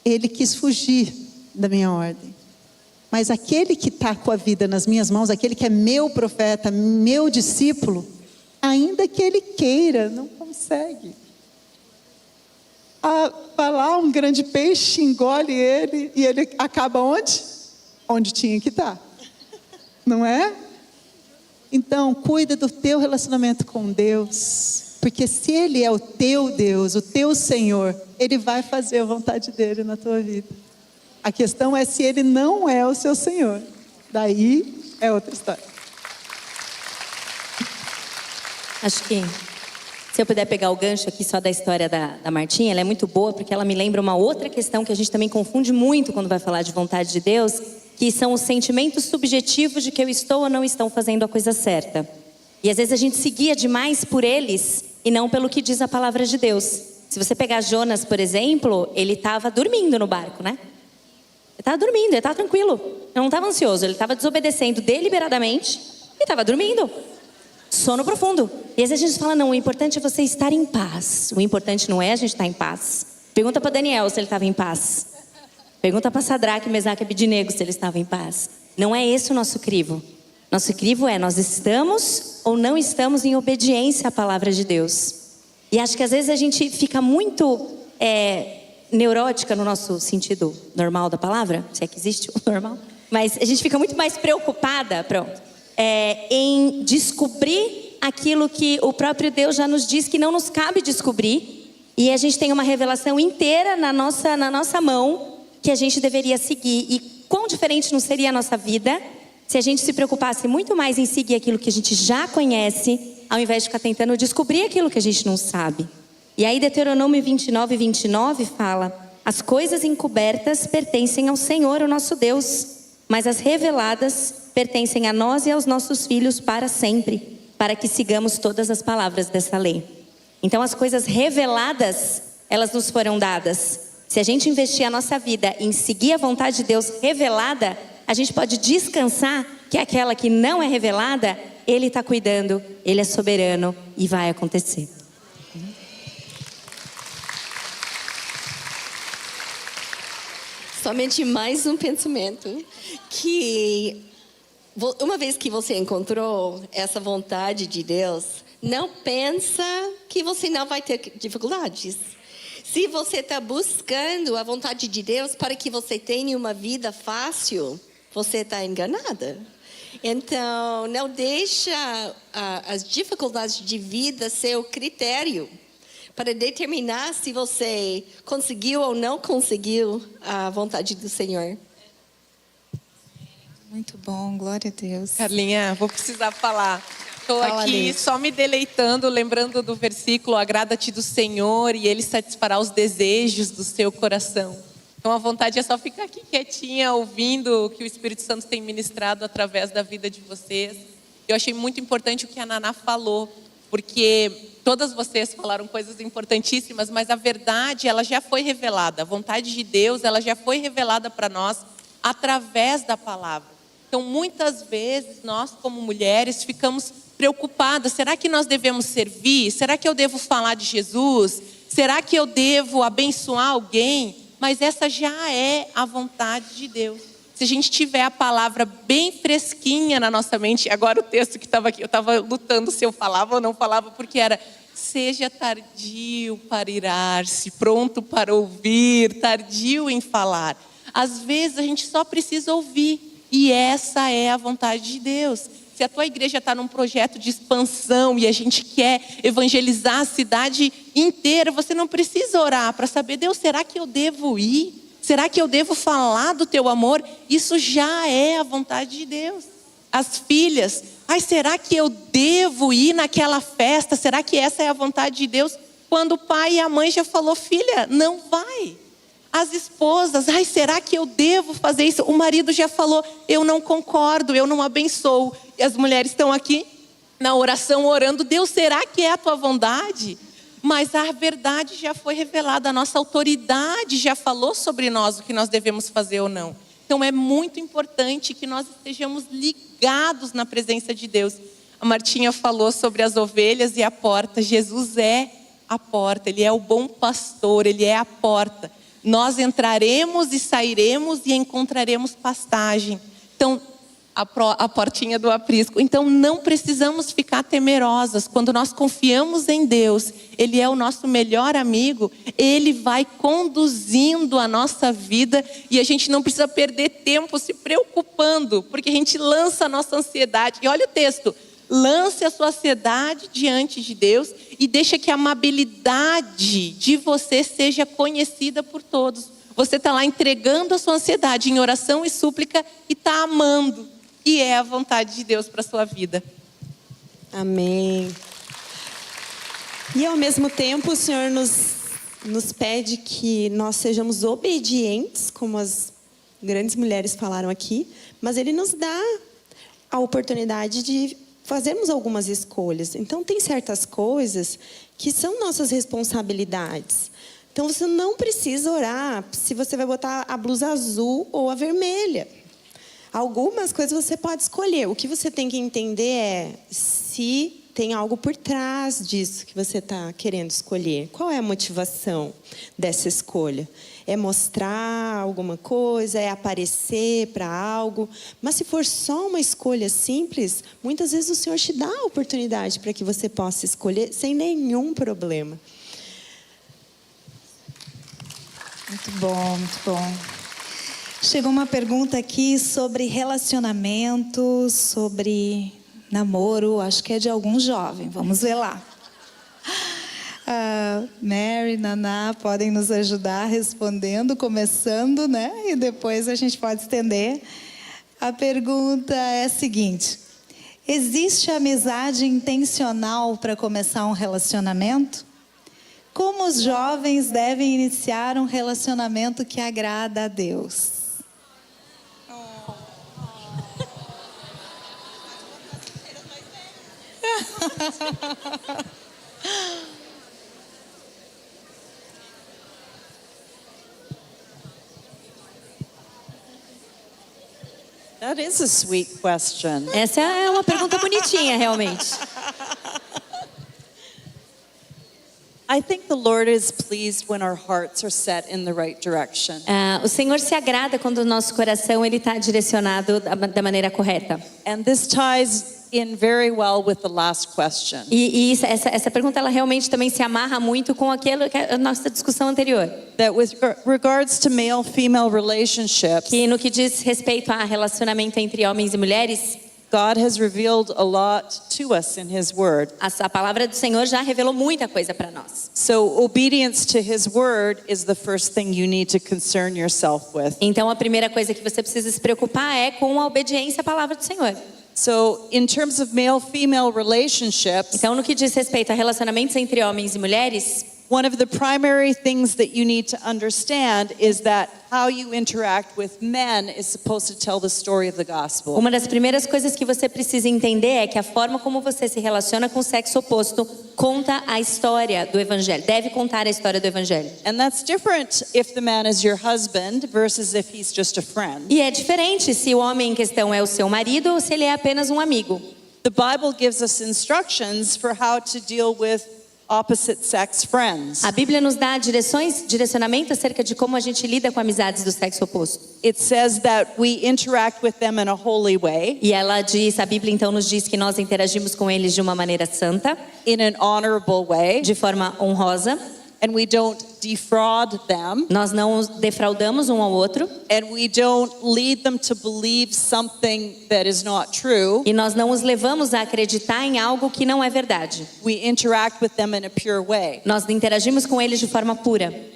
[SPEAKER 7] ele quis fugir da minha ordem, mas aquele que está com a vida nas minhas mãos, aquele que é meu profeta, meu discípulo, ainda que ele queira, não consegue. Vai lá, um grande peixe engole ele, e ele acaba onde? Onde tinha que estar. Não é? Então, cuida do teu relacionamento com Deus, porque se Ele é o teu Deus, o teu Senhor, Ele vai fazer a vontade dEle na tua vida. A questão é se Ele não é o seu Senhor. Daí é outra história.
[SPEAKER 11] Acho que, se eu puder pegar o gancho aqui só da história da Martinha, ela é muito boa, porque ela me lembra uma outra questão que a gente também confunde muito quando vai falar de vontade de Deus, que são os sentimentos subjetivos de que eu estou ou não estou fazendo a coisa certa. E às vezes a gente se guia demais por eles e não pelo que diz a palavra de Deus. Se você pegar Jonas, por exemplo, ele estava dormindo no barco, né? Ele estava dormindo, ele estava tranquilo. Ele não estava ansioso, ele estava desobedecendo deliberadamente e estava dormindo. Sono profundo. E às vezes a gente fala: não, o importante é você estar em paz. O importante não é a gente estar em paz. Pergunta para Daniel se ele estava em paz. Pergunta para Sadraque, Mesaque e Abednego se ele estava em paz. Não é esse o nosso crivo. Nosso crivo é: nós estamos ou não estamos em obediência à palavra de Deus. E acho que às vezes a gente fica muito neurótica no nosso sentido normal da palavra, se é que existe o normal. Mas a gente fica muito mais preocupada, em descobrir aquilo que o próprio Deus já nos diz que não nos cabe descobrir. E a gente tem uma revelação inteira na nossa mão que a gente deveria seguir. E quão diferente não seria a nossa vida se a gente se preocupasse muito mais em seguir aquilo que a gente já conhece, ao invés de ficar tentando descobrir aquilo que a gente não sabe. E aí Deuteronômio 29:29 fala: as coisas encobertas pertencem ao Senhor, o nosso Deus, mas as reveladas pertencem a nós e aos nossos filhos para sempre, para que sigamos todas as palavras dessa lei. Então as coisas reveladas, elas nos foram dadas. Se a gente investir a nossa vida em seguir a vontade de Deus revelada, a gente pode descansar que aquela que não é revelada, Ele está cuidando, Ele é soberano e vai acontecer.
[SPEAKER 9] Somente mais um pensamento, que uma vez que você encontrou essa vontade de Deus, não pensa que você não vai ter dificuldades. Se você está buscando a vontade de Deus para que você tenha uma vida fácil, você está enganada. Então, não deixa as dificuldades de vida ser o critério para determinar se você conseguiu ou não conseguiu a vontade do Senhor.
[SPEAKER 1] Muito bom, glória a Deus.
[SPEAKER 13] Carlinha, vou precisar falar. Estou aqui
[SPEAKER 1] Liz.
[SPEAKER 13] só me deleitando, lembrando do versículo: agrada-te do Senhor e Ele satisfará os desejos do seu coração. Então a vontade é só ficar aqui quietinha, ouvindo o que o Espírito Santo tem ministrado através da vida de vocês. Eu achei muito importante o que a Naná falou, porque todas vocês falaram coisas importantíssimas, mas a verdade, ela já foi revelada. A vontade de Deus, ela já foi revelada para nós através da palavra. Então, muitas vezes, nós como mulheres ficamos preocupadas. Será que nós devemos servir? Será que eu devo falar de Jesus? Será que eu devo abençoar alguém? Mas essa já é a vontade de Deus. Se a gente tiver a palavra bem fresquinha na nossa mente, agora o texto que estava aqui, eu estava lutando se eu falava ou não falava, porque era: Seja tardio para irar-se, pronto para ouvir, tardio em falar. Às vezes a gente só precisa ouvir, e essa é a vontade de Deus. Se a tua igreja está num projeto de expansão e a gente quer evangelizar a cidade inteira, você não precisa orar para saber, Deus, será que eu devo ir? Será que eu devo falar do teu amor? Isso já é a vontade de Deus. As filhas, será que eu devo ir naquela festa? Será que essa é a vontade de Deus? Quando o pai e a mãe já falou, filha, não vai. As esposas, será que eu devo fazer isso? O marido já falou, eu não concordo, eu não abençoo. E as mulheres estão aqui na oração orando, Deus, será que é a tua vontade? Mas a verdade já foi revelada, a nossa autoridade já falou sobre nós o que nós devemos fazer ou não. Então é muito importante que nós estejamos ligados na presença de Deus. A Martinha falou sobre as ovelhas e a porta. Jesus é a porta, Ele é o bom pastor, Ele é a porta. Nós entraremos e sairemos e encontraremos pastagem. Então, a portinha do aprisco. Então, não precisamos ficar temerosas. Quando nós confiamos em Deus, Ele é o nosso melhor amigo, Ele vai conduzindo a nossa vida e a gente não precisa perder tempo se preocupando, porque a gente lança a nossa ansiedade. E olha o texto. Lance a sua ansiedade diante de Deus e deixa que a amabilidade de você seja conhecida por todos. Você está lá entregando a sua ansiedade em oração e súplica e está amando. E é a vontade de Deus para a sua vida.
[SPEAKER 12] Amém. E ao mesmo tempo o Senhor nos pede que nós sejamos obedientes, como as grandes mulheres falaram aqui, mas Ele nos dá a oportunidade de fazermos algumas escolhas. Então, tem certas coisas que são nossas responsabilidades. Então, você não precisa orar se você vai botar a blusa azul ou a vermelha. Algumas coisas você pode escolher. O que você tem que entender é se tem algo por trás disso que você está querendo escolher. Qual é a motivação dessa escolha? É mostrar alguma coisa? É aparecer para algo? Mas se for só uma escolha simples, muitas vezes o Senhor te dá a oportunidade para que você possa escolher sem nenhum problema.
[SPEAKER 1] Muito bom, muito bom. Chegou uma pergunta aqui sobre relacionamento, sobre namoro, acho que é de algum jovem. Vamos ver lá. Mary, Naná, podem nos ajudar respondendo, começando, né? E depois a gente pode estender. A pergunta é a seguinte: existe amizade intencional para começar um relacionamento? Como os jovens devem iniciar um relacionamento que agrada a Deus?
[SPEAKER 10] That is a sweet question.
[SPEAKER 11] Essa é uma pergunta bonitinha, realmente.
[SPEAKER 10] I think the Lord is pleased when our hearts are set in the right direction.
[SPEAKER 11] O Senhor se agrada quando o nosso coração ele está direcionado da maneira correta.
[SPEAKER 10] And this ties in very well with the last question.
[SPEAKER 11] E essa pergunta ela realmente também se amarra muito com aquilo que é a nossa discussão anterior.
[SPEAKER 10] That with regards to male-female relationships,
[SPEAKER 11] que no que diz respeito a relacionamento entre homens e mulheres,
[SPEAKER 10] God has revealed a lot to us in His Word.
[SPEAKER 11] A palavra do Senhor já revelou muita coisa para nós.
[SPEAKER 10] So obedience to His Word is the first thing you need to concern yourself with.
[SPEAKER 11] Então a primeira coisa que você precisa se preocupar é com a obediência à palavra do Senhor.
[SPEAKER 10] So in terms of male-female relationships,
[SPEAKER 11] então no que diz respeito a relacionamentos entre homens e mulheres,
[SPEAKER 10] one of the primary things that you need to understand is that how you interact with men is supposed to tell the story of the gospel.
[SPEAKER 11] Uma das primeiras coisas que você precisa entender é que a forma como você se relaciona com o sexo oposto conta a história do evangelho, deve contar a história do evangelho.
[SPEAKER 10] And that's different if the man is your husband versus if he's just a friend.
[SPEAKER 11] E é diferente se o homem em questão é o seu marido ou se ele é apenas um amigo.
[SPEAKER 10] The Bible gives us instructions for how to deal with opposite sex friends.
[SPEAKER 11] A Bíblia nos dá direcionamento acerca de como a gente lida com amizades do sexo oposto.
[SPEAKER 10] It says that we interact with them in a holy way.
[SPEAKER 11] E a Bíblia então nos diz que nós interagimos com eles de uma maneira santa,
[SPEAKER 10] in an honorable way.
[SPEAKER 11] De forma honrosa.
[SPEAKER 10] And we don't defraud them.
[SPEAKER 11] Nós não defraudamos um ao outro.
[SPEAKER 10] And we don't lead them to believe something that is not true.
[SPEAKER 11] E nós não os levamos a acreditar em algo que não é verdade.
[SPEAKER 10] We interact with them in a pure way.
[SPEAKER 11] Nós interagimos com eles de forma pura.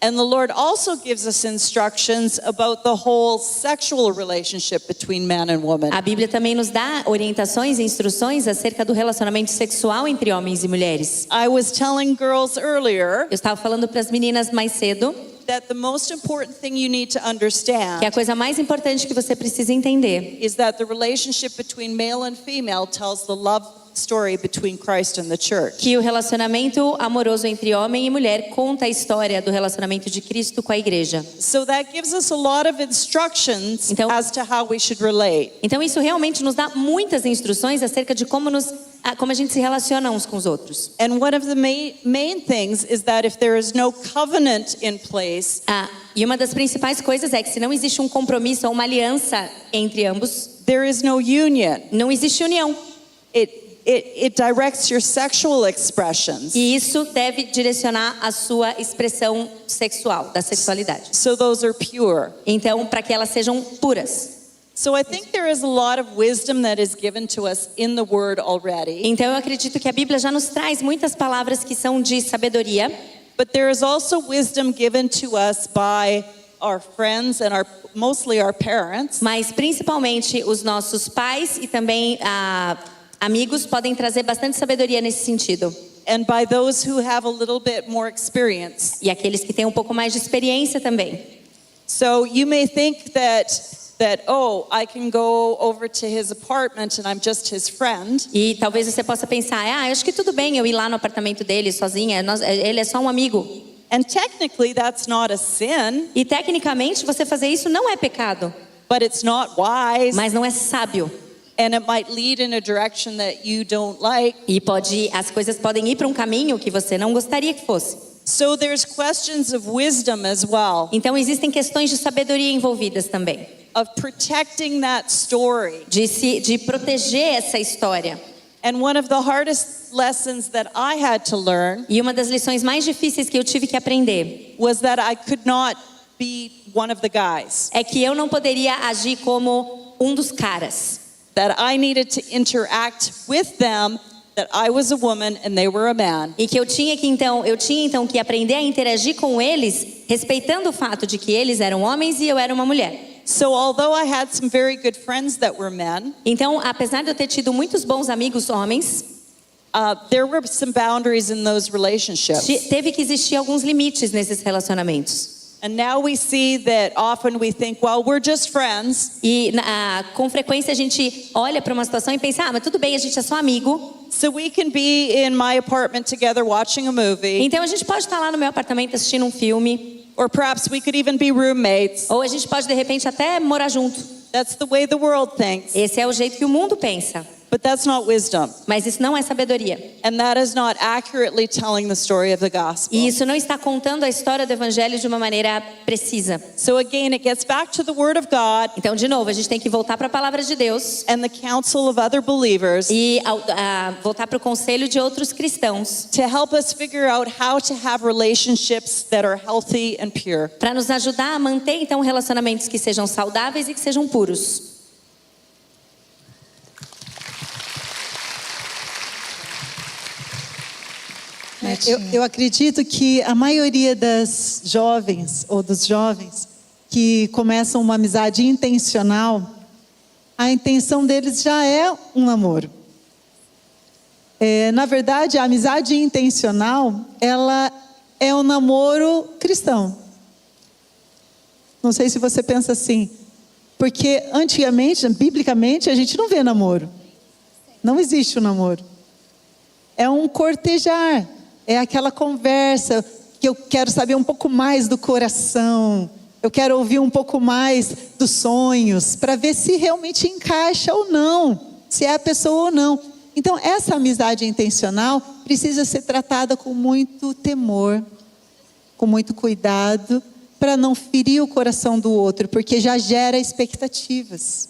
[SPEAKER 10] And the Lord also gives us instructions about the whole sexual relationship between man and woman.
[SPEAKER 11] A Bíblia também nos dá orientações e instruções acerca do relacionamento sexual entre homens e mulheres.
[SPEAKER 10] I was telling girls earlier.
[SPEAKER 11] Eu estava falando para as meninas mais cedo.
[SPEAKER 10] That the most important thing you need to understand.
[SPEAKER 11] Que a coisa mais importante que você precisa entender.
[SPEAKER 10] Is that the relationship between male and female tells the love story between Christ and the church.
[SPEAKER 11] Que o relacionamento amoroso entre homem e mulher conta a história do relacionamento de Cristo com a igreja.
[SPEAKER 10] So that gives us a lot of instructions as to how we should relate.
[SPEAKER 11] Então isso realmente nos dá muitas instruções acerca de como a gente se relaciona uns com os outros.
[SPEAKER 10] And one of the main things is that if there is no covenant in place,
[SPEAKER 11] e uma das principais coisas é que se não existe um compromisso ou uma aliança entre ambos,
[SPEAKER 10] there is no union.
[SPEAKER 11] Não existe união.
[SPEAKER 10] It directs your sexual expressions.
[SPEAKER 11] E isso deve direcionar a sua expressão sexual, da sexualidade.
[SPEAKER 10] So those are pure.
[SPEAKER 11] Então, para que elas sejam puras.
[SPEAKER 10] So I think there is a lot of wisdom that is given to us in the word already.
[SPEAKER 11] Então eu acredito que a Bíblia já nos traz muitas palavras que são de sabedoria.
[SPEAKER 10] But there is also wisdom given to us by our friends and mostly our parents.
[SPEAKER 11] Mas principalmente os nossos pais e também amigos podem trazer bastante sabedoria nesse sentido.
[SPEAKER 10] And by those who have a little bit more experience.
[SPEAKER 11] E aqueles que têm um pouco mais de experiência também.
[SPEAKER 10] So you may think that I can go over to his apartment and I'm just his friend.
[SPEAKER 11] E talvez você possa pensar, acho que tudo bem eu ir lá no apartamento dele sozinha, ele é só um amigo.
[SPEAKER 10] And technically that's not a sin.
[SPEAKER 11] E tecnicamente você fazer isso não é pecado.
[SPEAKER 10] But it's not wise.
[SPEAKER 11] Mas não é sábio.
[SPEAKER 10] And it might lead in a direction that you don't like.
[SPEAKER 11] E as coisas podem ir para um caminho que você não gostaria que fosse.
[SPEAKER 10] So there's questions of wisdom as well.
[SPEAKER 11] Então existem questões de sabedoria envolvidas também.
[SPEAKER 10] Of protecting that story.
[SPEAKER 11] De proteger essa história.
[SPEAKER 10] And one of the hardest lessons that I had to learn.
[SPEAKER 11] E uma das lições mais difíceis que eu tive que aprender.
[SPEAKER 10] Was that I could not be one of the guys.
[SPEAKER 11] É que eu não poderia agir como um dos caras.
[SPEAKER 10] That I needed to interact with them, that I was a woman and they were a man.
[SPEAKER 11] E que eu tinha então que aprender a interagir com eles, respeitando o fato de que eles eram homens e eu era uma mulher.
[SPEAKER 10] So although I had some very good friends that were men,
[SPEAKER 11] então apesar de eu ter tido muitos bons amigos homens,
[SPEAKER 10] there were some boundaries in those relationships.
[SPEAKER 11] Teve que existir alguns limites nesses relacionamentos.
[SPEAKER 10] And now we see that often we think, well, we're just friends.
[SPEAKER 11] E com frequência a gente olha para uma situação e pensa, mas tudo bem, a gente é só amigo.
[SPEAKER 10] So we can be in my apartment together watching a movie.
[SPEAKER 11] Então a gente pode estar lá no meu apartamento assistindo um filme.
[SPEAKER 10] Or perhaps we could even be roommates.
[SPEAKER 11] Ou a gente pode de repente até morar junto.
[SPEAKER 10] That's the way the world thinks.
[SPEAKER 11] Esse é o jeito que o mundo pensa.
[SPEAKER 10] But that's not wisdom.
[SPEAKER 11] Mas isso não é sabedoria.
[SPEAKER 10] And that is not accurately telling the story of the gospel.
[SPEAKER 11] E isso não está contando a história do evangelho de uma maneira precisa.
[SPEAKER 10] So again, it gets back to the word of God.
[SPEAKER 11] Então, de novo, a gente tem que voltar para a palavra de Deus.
[SPEAKER 10] And the counsel of other believers.
[SPEAKER 11] E voltar para o conselho de outros cristãos.
[SPEAKER 10] To help us figure out how to have relationships that are healthy and pure.
[SPEAKER 11] Para nos ajudar a manter então relacionamentos que sejam saudáveis e que sejam puros.
[SPEAKER 7] Eu acredito que a maioria das jovens ou dos jovens que começam uma amizade intencional, a intenção deles já é um namoro. Na verdade, a amizade intencional, ela é um namoro cristão. Não sei se você pensa assim, porque antigamente, biblicamente, a gente não vê namoro. Não existe o namoro. É um cortejar. É aquela conversa que eu quero saber um pouco mais do coração. Eu quero ouvir um pouco mais dos sonhos, para ver se realmente encaixa ou não, se é a pessoa ou não. Então, essa amizade intencional precisa ser tratada com muito temor, com muito cuidado, para não ferir o coração do outro, porque já gera expectativas.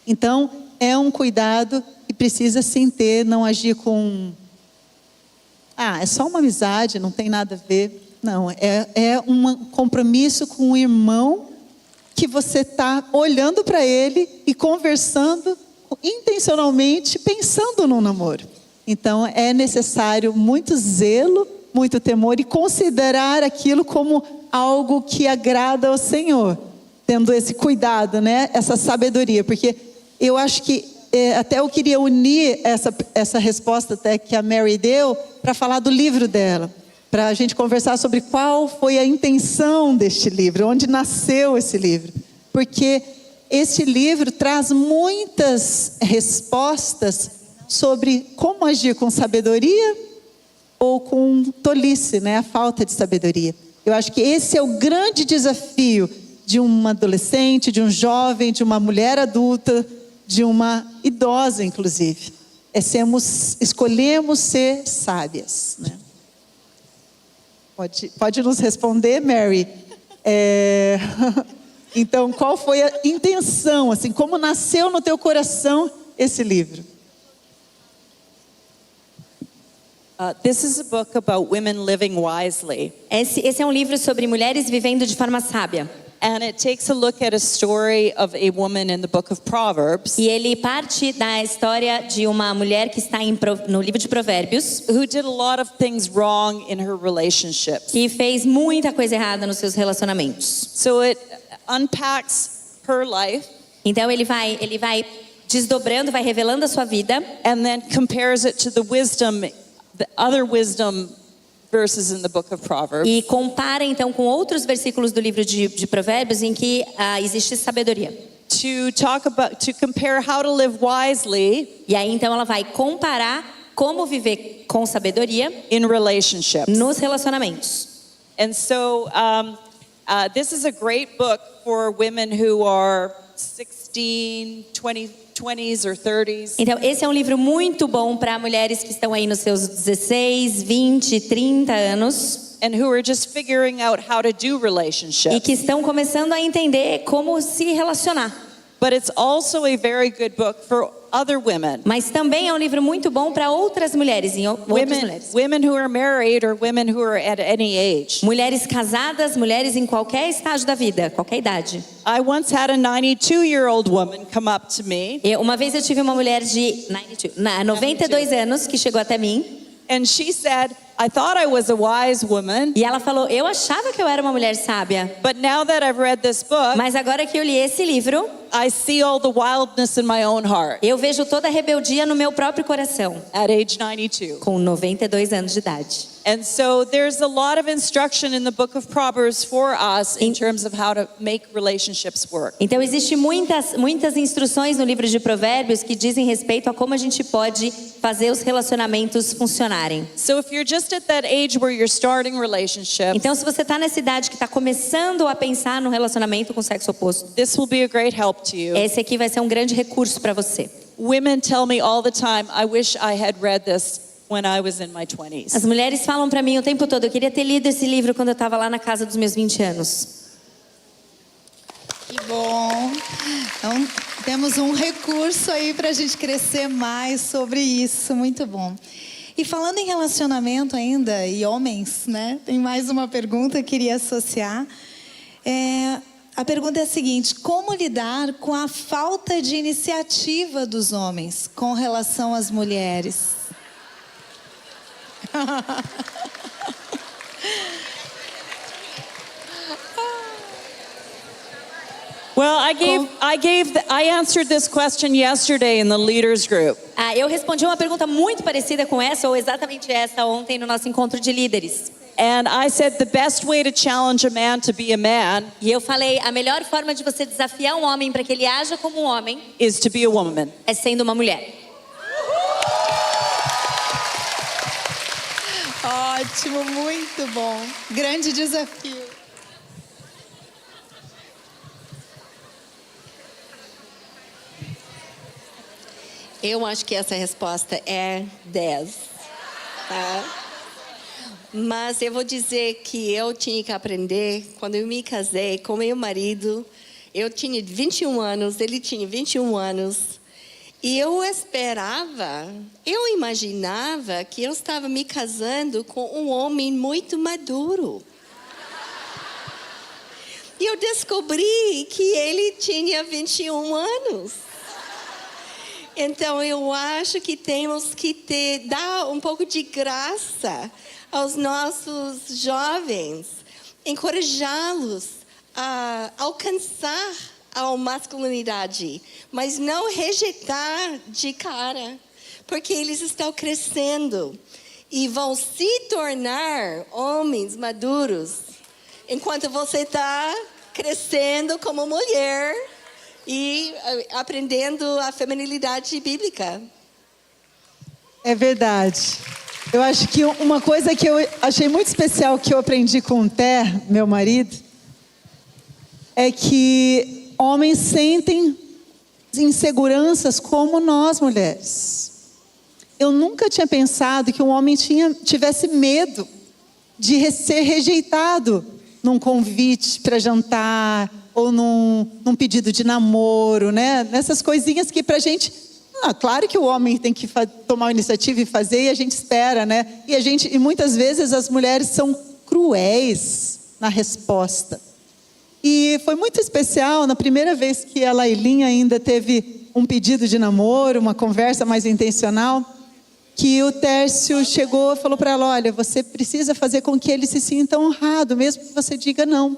[SPEAKER 7] Então, é um cuidado que precisa sim ter, não agir com... é só uma amizade, não tem nada a ver. Não, é um compromisso com o irmão que você está olhando para ele e conversando intencionalmente, pensando no namoro. Então, é necessário muito zelo, muito temor e considerar aquilo como algo que agrada ao Senhor, tendo esse cuidado, né? Essa sabedoria, porque eu acho que até eu queria unir essa resposta até que a Mary deu para falar do livro dela, para a gente conversar sobre qual foi a intenção deste livro, onde nasceu esse livro, porque este livro traz muitas respostas sobre como agir com sabedoria ou com tolice, né? A falta de sabedoria. Eu acho que esse é o grande desafio de uma adolescente, de um jovem, de uma mulher adulta, de uma idosa, inclusive. Escolhemos ser sábias, né? Pode nos responder, Mary? Então, qual foi a intenção, assim, como nasceu no teu coração esse livro?
[SPEAKER 10] This is a book about women living wisely.
[SPEAKER 11] Esse é um livro sobre mulheres vivendo de forma sábia.
[SPEAKER 10] And it takes a look at a story of a woman in the book of Proverbs.
[SPEAKER 11] E ele parte da história de uma mulher que está no livro de Provérbios,
[SPEAKER 10] who did a lot of things wrong in her relationships.
[SPEAKER 11] Que fez muita coisa errada nos seus relacionamentos.
[SPEAKER 10] So it unpacks her life.
[SPEAKER 11] Então ele vai desdobrando, vai revelando a sua vida.
[SPEAKER 10] And then compares it to the other wisdom verses in the book of Proverbs.
[SPEAKER 11] E compara então com outros versículos do livro de Provérbios em que existe sabedoria.
[SPEAKER 10] To compare how to live wisely.
[SPEAKER 11] E aí então ela vai comparar como viver com sabedoria
[SPEAKER 10] in relationships.
[SPEAKER 11] Nos relacionamentos.
[SPEAKER 10] And so this is a great book for women who are 16, 20s or 30s.
[SPEAKER 11] Então, esse é um livro muito bom para mulheres que estão aí nos seus 16, 20, 30 anos.
[SPEAKER 10] And who are just figuring out how to do relationships.
[SPEAKER 11] E que estão começando a entender como se relacionar.
[SPEAKER 10] But it's also a very good book for other women.
[SPEAKER 11] Mas também é um livro muito bom para outras mulheres,
[SPEAKER 10] Women who are married or women who are at any age.
[SPEAKER 11] Mulheres casadas, mulheres em qualquer estágio da vida, qualquer idade.
[SPEAKER 10] I once had a 92-year-old woman come up to me.
[SPEAKER 11] Uma vez eu tive uma mulher de 92 anos que chegou até mim.
[SPEAKER 10] And she said, I thought I was a wise woman.
[SPEAKER 11] E ela falou, eu achava que eu era uma mulher sábia.
[SPEAKER 10] But now that I've read this book,
[SPEAKER 11] mas agora que eu li esse livro,
[SPEAKER 10] I see all the wildness in my own heart.
[SPEAKER 11] Eu vejo toda a rebeldia no meu próprio coração.
[SPEAKER 10] At age 92.
[SPEAKER 11] Com 92 anos de idade.
[SPEAKER 10] And so there's a lot of instruction in the book of Proverbs for us in terms of how to make relationships work.
[SPEAKER 11] Então existe muitas instruções no livro de Provérbios que dizem respeito a como a gente pode fazer os relacionamentos funcionarem.
[SPEAKER 10] So if you're just at that age where you're starting relationships,
[SPEAKER 11] então se você está nessa idade que está começando a pensar no relacionamento com o sexo oposto,
[SPEAKER 10] this will be a great help to you.
[SPEAKER 11] Esse aqui vai ser um grande recurso para você.
[SPEAKER 10] Women tell me all the time, I wish I had read this when I was in my 20s.
[SPEAKER 11] As mulheres falam para mim o tempo todo, eu queria ter lido esse livro quando eu estava lá na casa dos meus 20 anos.
[SPEAKER 1] Que bom. Então, temos um recurso aí para a gente crescer mais sobre isso. Muito bom. E falando em relacionamento ainda, e homens, né? Tem mais uma pergunta que eu queria associar. A pergunta é a seguinte: como lidar com a falta de iniciativa dos homens com relação às mulheres?
[SPEAKER 10] Well, I answered this question yesterday in the leaders group.
[SPEAKER 11] Eu respondi uma pergunta muito parecida com essa, ou exatamente essa, ontem no nosso encontro de líderes.
[SPEAKER 10] And I said the best way to challenge a man to be a man.
[SPEAKER 11] E eu falei, a melhor forma de você desafiar um homem para que ele haja como um homem
[SPEAKER 10] is to be a woman.
[SPEAKER 11] É sendo uma mulher.
[SPEAKER 1] Ótimo, muito bom. Grande desafio.
[SPEAKER 9] Eu acho que essa resposta é 10. Tá? Mas eu vou dizer que eu tinha que aprender, quando eu me casei com meu marido, eu tinha 21 anos, ele tinha 21 anos, e eu imaginava que eu estava me casando com um homem muito maduro. E eu descobri que ele tinha 21 anos. Então, eu acho que temos que dar um pouco de graça aos nossos jovens, encorajá-los a alcançar a masculinidade, mas não rejeitar de cara, porque eles estão crescendo e vão se tornar homens maduros, enquanto você está crescendo como mulher e aprendendo a feminilidade bíblica.
[SPEAKER 7] É verdade. Eu acho que uma coisa que eu achei muito especial que eu aprendi com o Ter, meu marido, é que homens sentem inseguranças como nós, mulheres. Eu nunca tinha pensado que um homem tivesse medo de ser rejeitado num convite para jantar ou num pedido de namoro, né? Nessas coisinhas que pra gente... claro que o homem tem que tomar a iniciativa e fazer, e a gente espera, né? E muitas vezes as mulheres são cruéis na resposta. E foi muito especial, na primeira vez que a Lailinha ainda teve um pedido de namoro, uma conversa mais intencional, que o Tércio chegou e falou para ela: olha, você precisa fazer com que ele se sinta honrado, mesmo que você diga não.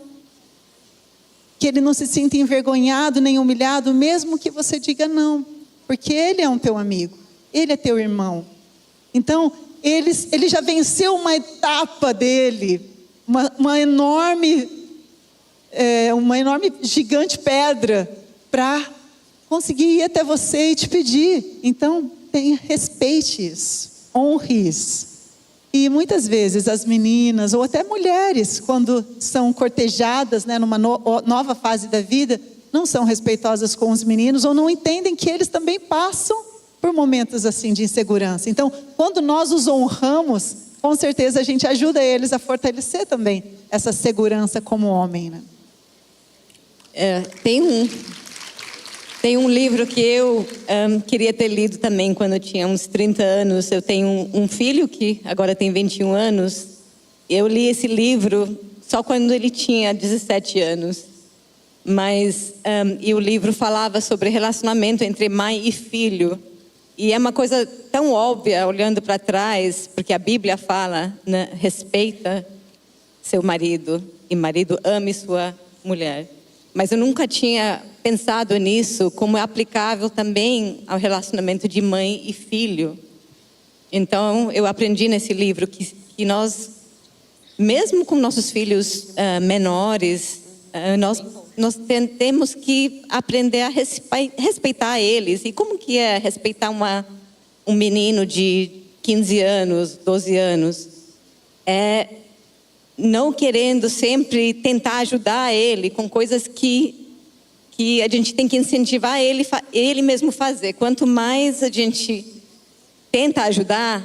[SPEAKER 7] Que ele não se sinta envergonhado nem humilhado, mesmo que você diga não. Porque ele é um teu amigo, ele é teu irmão. Então, ele já venceu uma etapa dele, uma enorme gigante pedra, para conseguir ir até você e te pedir. Então, respeite isso, honre isso. E muitas vezes as meninas, ou até mulheres, quando são cortejadas, né, numa nova fase da vida, não são respeitosas com os meninos, ou não entendem que eles também passam por momentos assim de insegurança. Então, quando nós os honramos, com certeza a gente ajuda eles a fortalecer também essa segurança como homem, né?
[SPEAKER 4] Tem um livro que eu queria ter lido também quando eu tinha uns 30 anos. Eu tenho um filho que agora tem 21 anos. Eu li esse livro só quando ele tinha 17 anos. E o livro falava sobre relacionamento entre mãe e filho. E é uma coisa tão óbvia, olhando para trás, porque a Bíblia fala, né, respeita seu marido, e marido ame sua mulher. Mas eu nunca tinha pensado nisso, como é aplicável também ao relacionamento de mãe e filho. Então, eu aprendi nesse livro que nós, mesmo com nossos filhos menores, nós temos que aprender a respeitar eles. E como que é respeitar um menino de 15 anos, 12 anos? É não querendo sempre tentar ajudar ele com coisas que a gente tem que incentivar ele mesmo fazer. Quanto mais a gente tenta ajudar,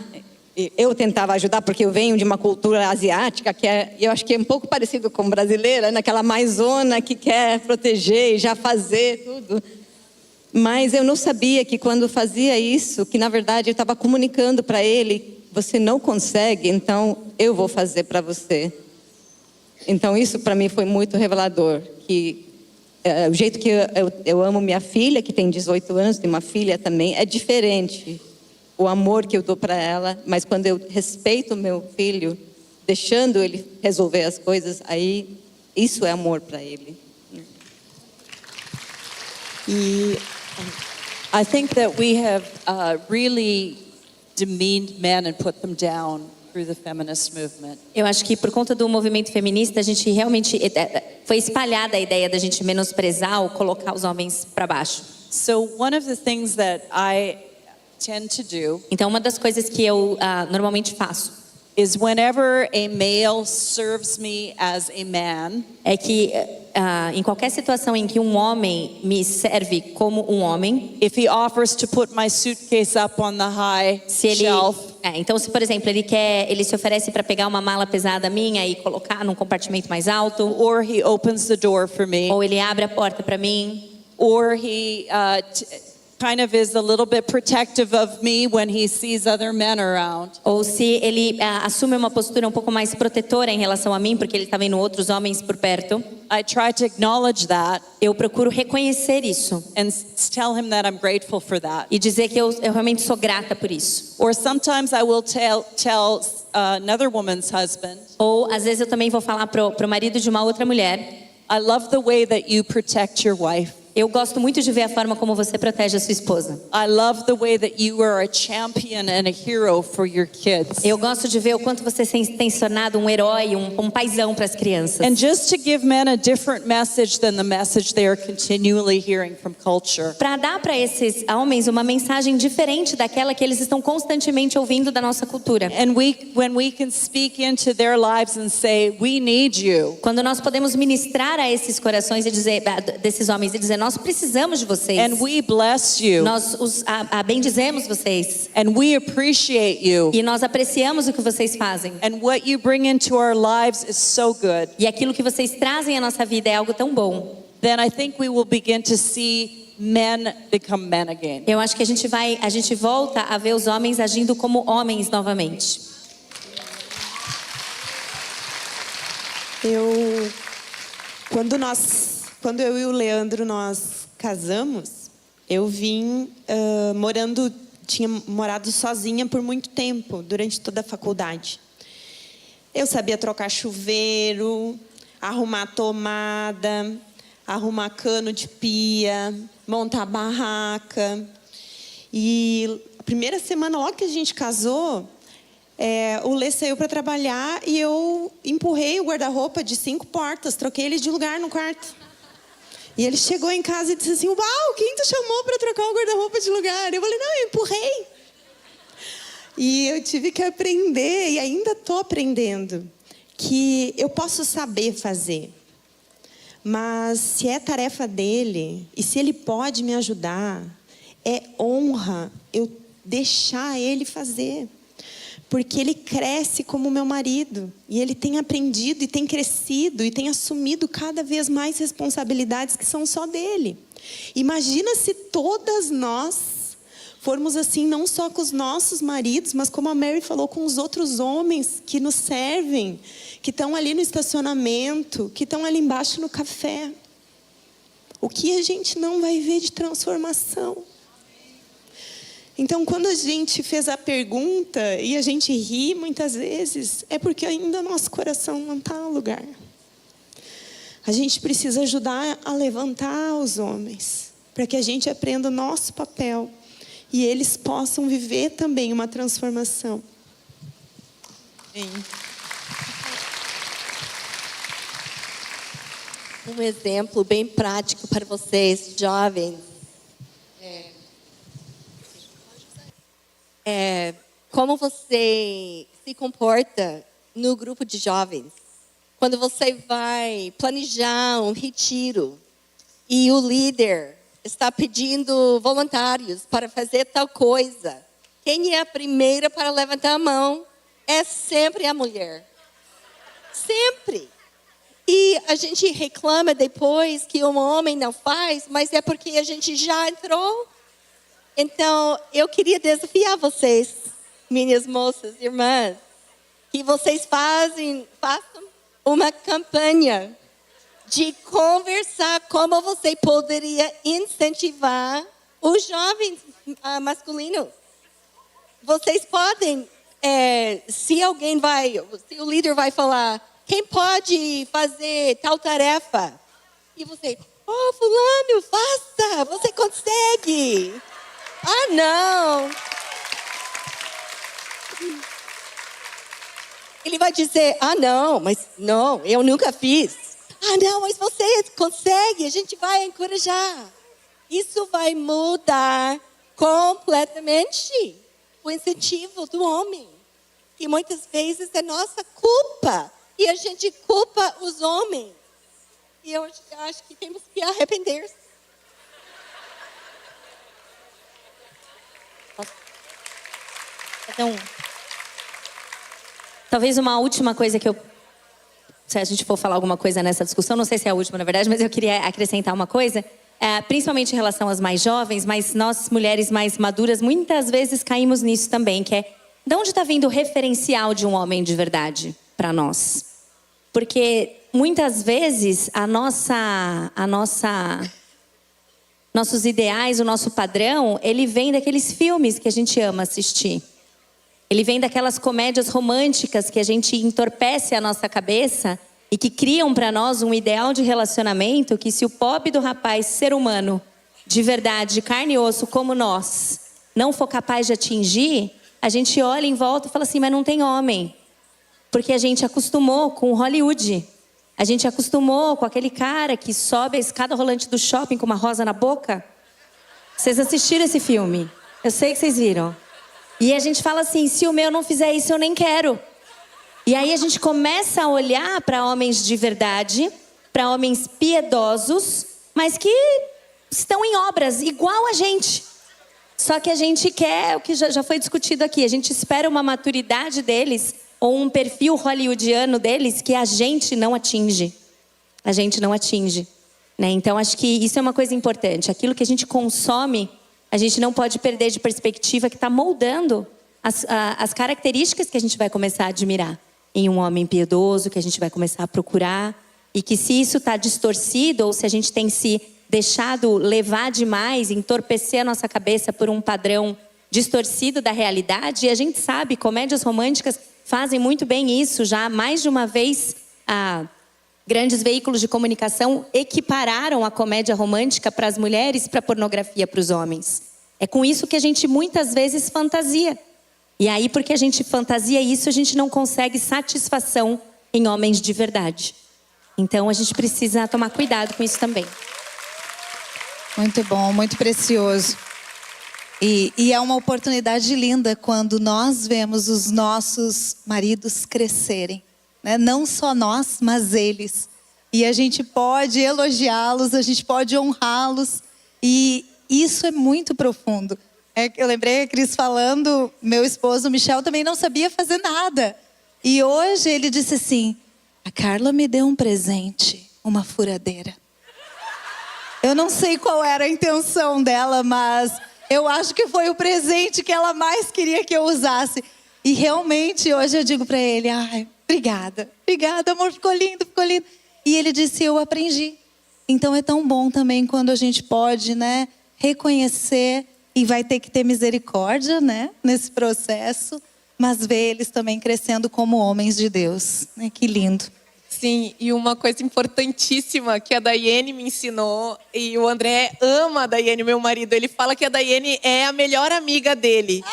[SPEAKER 4] eu tentava ajudar porque eu venho de uma cultura asiática que eu acho que é um pouco parecido com brasileira, naquela maisona que quer proteger e já fazer tudo. Mas eu não sabia que quando fazia isso, que na verdade eu estava comunicando para ele: você não consegue, então eu vou fazer para você. Então isso para mim foi muito revelador, que o jeito que eu amo minha filha, que tem 18 anos, tem uma filha também, é diferente. O amor que eu dou para ela, mas quando eu respeito o meu filho, deixando ele resolver as coisas, aí isso é amor para ele.
[SPEAKER 10] E I think that we have really demeaned men and put them down through the feminist movement.
[SPEAKER 11] Eu acho que por conta do movimento feminista, a gente realmente foi espalhada a ideia da gente menosprezar ou colocar os homens para baixo.
[SPEAKER 10] So one of the things that I tend to do,
[SPEAKER 11] então uma das coisas que eu normalmente faço,
[SPEAKER 10] is whenever a male serves me as a man,
[SPEAKER 11] é que em qualquer situação em que um homem me serve como um homem,
[SPEAKER 10] if he offers to put my suitcase up on the high
[SPEAKER 11] se ele,
[SPEAKER 10] shelf,
[SPEAKER 11] então se por exemplo ele se oferece para pegar uma mala pesada minha e colocar num compartimento mais alto,
[SPEAKER 10] or he opens the door for me,
[SPEAKER 11] ou ele abre a porta para mim,
[SPEAKER 10] or he kind of is a little bit protective of me when he sees other men around.
[SPEAKER 11] ou se ele assume uma postura um pouco mais protetora em relação a mim, porque ele está vendo outros homens por perto,
[SPEAKER 10] I try to acknowledge that
[SPEAKER 11] eu procuro reconhecer isso
[SPEAKER 10] and tell him that I'm grateful for that.
[SPEAKER 11] e dizer que eu realmente sou grata por isso.
[SPEAKER 10] Or sometimes I will tell another woman's husband,
[SPEAKER 11] Ou às vezes eu também vou falar pro marido de uma outra mulher:
[SPEAKER 10] I love the way that you protect your wife.
[SPEAKER 11] eu gosto muito de ver a forma como você protege a sua esposa.
[SPEAKER 10] I love the way that you are a champion and a hero for your kids.
[SPEAKER 11] Eu gosto de ver o quanto você tem se tornado um herói, um paizão para as crianças.
[SPEAKER 10] And just to give men a different message than the message they are continually hearing from culture.
[SPEAKER 11] Para dar para esses homens uma mensagem diferente daquela que eles estão constantemente ouvindo da nossa cultura.
[SPEAKER 10] And when we can speak into their lives and say, we need you.
[SPEAKER 11] Quando nós podemos ministrar a esses corações e dizer desses homens e dizer: nós precisamos de vocês.
[SPEAKER 10] And we bless you.
[SPEAKER 11] Nós bendizemos vocês.
[SPEAKER 10] And we appreciate you.
[SPEAKER 11] E nós apreciamos o que vocês fazem.
[SPEAKER 10] And what you bring into our lives is so good.
[SPEAKER 11] E aquilo que vocês trazem à nossa vida é algo tão bom.
[SPEAKER 10] Then I think we will begin to see men become men again.
[SPEAKER 11] Eu acho que a gente volta a ver os homens agindo como homens novamente.
[SPEAKER 12] Quando eu e o Leandro nós casamos, eu vim tinha morado sozinha por muito tempo, durante toda a faculdade. Eu sabia trocar chuveiro, arrumar tomada, arrumar cano de pia, montar barraca. E a primeira semana, logo que a gente casou, o Lê saiu para trabalhar e eu empurrei o guarda-roupa de 5 portas, troquei ele de lugar no quarto. E ele chegou em casa e disse assim: uau, quem tu chamou para trocar o guarda-roupa de lugar? Eu falei: não, eu empurrei. E eu tive que aprender, e ainda estou aprendendo, que eu posso saber fazer. Mas se é tarefa dele, e se ele pode me ajudar, é honra eu deixar ele fazer. Porque ele cresce como meu marido. E ele tem aprendido e tem crescido e tem assumido cada vez mais responsabilidades que são só dele. Imagina se todas nós formos assim, não só com os nossos maridos, mas como a Mary falou, com os outros homens que nos servem, que estão ali no estacionamento, que estão ali embaixo no café. O que a gente não vai ver de transformação? Então, quando a gente fez a pergunta e a gente ri muitas vezes, é porque ainda nosso coração não está no lugar. A gente precisa ajudar a levantar os homens, para que a gente aprenda o nosso papel e eles possam viver também uma transformação.
[SPEAKER 10] Sim.
[SPEAKER 9] Um exemplo bem prático para vocês, jovens. Como você se comporta no grupo de jovens. Quando você vai planejar um retiro e o líder está pedindo voluntários para fazer tal coisa, quem é a primeira para levantar a mão? É sempre a mulher. Sempre. E a gente reclama depois que um homem não faz, mas é porque a gente já entrou. Então, eu queria desafiar vocês, minhas moças, irmãs, que vocês façam uma campanha de conversar como você poderia incentivar os jovens masculinos. Vocês podem, se o líder vai falar, quem pode fazer tal tarefa? E você, fulano, faça, você consegue. Ah, não. Ele vai dizer, não, mas não, eu nunca fiz. Ah, não, mas você consegue, a gente vai encorajar. Isso vai mudar completamente o incentivo do homem. Que muitas vezes é nossa culpa. E a gente culpa os homens. E eu acho que temos que arrepender-se.
[SPEAKER 11] Então, talvez uma última coisa que se a gente for falar alguma coisa nessa discussão, não sei se é a última, na verdade, mas eu queria acrescentar uma coisa, principalmente em relação às mais jovens, mas nós, mulheres mais maduras, muitas vezes caímos nisso também, que é, de onde está vindo o referencial de um homem de verdade para nós? Porque muitas vezes nossos ideais, o nosso padrão, ele vem daqueles filmes que a gente ama assistir. Ele vem daquelas comédias românticas que a gente entorpece a nossa cabeça e que criam para nós um ideal de relacionamento que, se o pobre do rapaz, ser humano, de verdade, de carne e osso como nós, não for capaz de atingir, a gente olha em volta e fala assim, mas não tem homem. Porque a gente acostumou com Hollywood. A gente acostumou com aquele cara que sobe a escada rolante do shopping com uma rosa na boca. Vocês assistiram esse filme? Eu sei que vocês viram. E a gente fala assim, se o meu não fizer isso, eu nem quero. E aí a gente começa a olhar para homens de verdade, para homens piedosos, mas que estão em obras igual a gente. Só que a gente quer, o que já foi discutido aqui, a gente espera uma maturidade deles, ou um perfil hollywoodiano deles, que a gente não atinge. A gente não atinge. Né? Então, acho que isso é uma coisa importante. Aquilo que a gente consome, a gente não pode perder de perspectiva que está moldando as características que a gente vai começar a admirar em um homem piedoso, que a gente vai começar a procurar. E que se isso está distorcido, ou se a gente tem se deixado levar demais, entorpecer a nossa cabeça por um padrão distorcido da realidade, e a gente sabe, comédias românticas fazem muito bem isso. Já mais de uma vez, grandes veículos de comunicação equipararam a comédia romântica para as mulheres, para a pornografia para os homens. É com isso que a gente muitas vezes fantasia. E aí, porque a gente fantasia isso, a gente não consegue satisfação em homens de verdade. Então, a gente precisa tomar cuidado com isso também.
[SPEAKER 1] Muito bom, muito precioso. E é uma oportunidade linda quando nós vemos os nossos maridos crescerem. Né? Não só nós, mas eles. E a gente pode elogiá-los, a gente pode honrá-los. E isso é muito profundo. Eu lembrei a Cris falando, meu esposo Michel também não sabia fazer nada. E hoje ele disse assim, a Carla me deu um presente, uma furadeira. Eu não sei qual era a intenção dela, mas eu acho que foi o presente que ela mais queria que eu usasse. E realmente hoje eu digo para ele, ai, obrigada, amor, ficou lindo, ficou lindo. E ele disse, eu aprendi. Então é tão bom também quando a gente pode, né, reconhecer e vai ter que ter misericórdia, né, nesse processo, mas ver eles também crescendo como homens de Deus. Né? Que lindo.
[SPEAKER 13] Sim, e uma coisa importantíssima que a Daiane me ensinou, e o André ama a Daiane, meu marido, ele fala que a Daiane é a melhor amiga dele.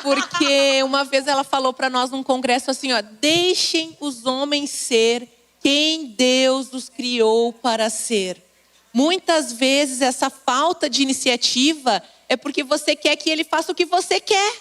[SPEAKER 13] Porque uma vez ela falou para nós num congresso assim, ó, deixem os homens ser quem Deus os criou para ser. Muitas vezes essa falta de iniciativa é porque você quer que ele faça o que você quer.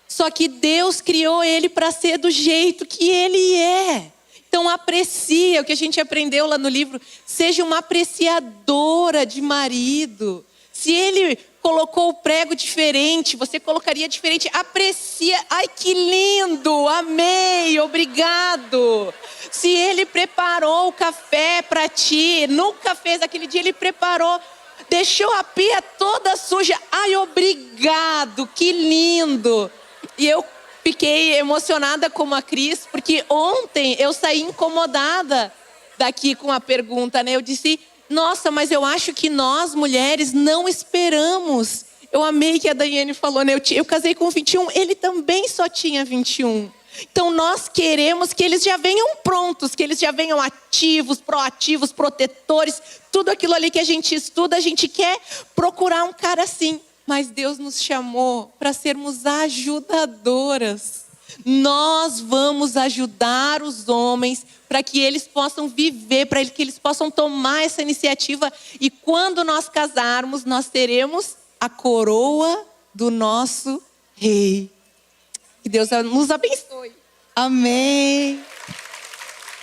[SPEAKER 13] Só que Deus criou ele para ser do jeito que ele é. Então aprecia o que a gente aprendeu lá no livro. Seja uma apreciadora de marido. Se ele colocou o prego diferente, você colocaria diferente. Aprecia. Ai, que lindo! Amei, obrigado. Se ele preparou o café para ti, nunca fez aquele dia, ele preparou. Deixou a pia toda suja. Ai, obrigado, que lindo. E eu fiquei emocionada como a Cris, porque ontem eu saí incomodada daqui com a pergunta, né? Eu disse, nossa, mas eu acho que nós, mulheres, não esperamos. Eu amei que a Daiane falou, né? Eu casei com 21, ele também só tinha 21. Então nós queremos que eles já venham prontos, que eles já venham ativos, proativos, protetores. Tudo aquilo ali que a gente estuda, a gente quer procurar um cara assim. Mas Deus nos chamou para sermos ajudadoras. Nós vamos ajudar os homens para que eles possam viver, para que eles possam tomar essa iniciativa. E quando nós casarmos, nós teremos a coroa do nosso rei. Que Deus nos abençoe.
[SPEAKER 1] Amém.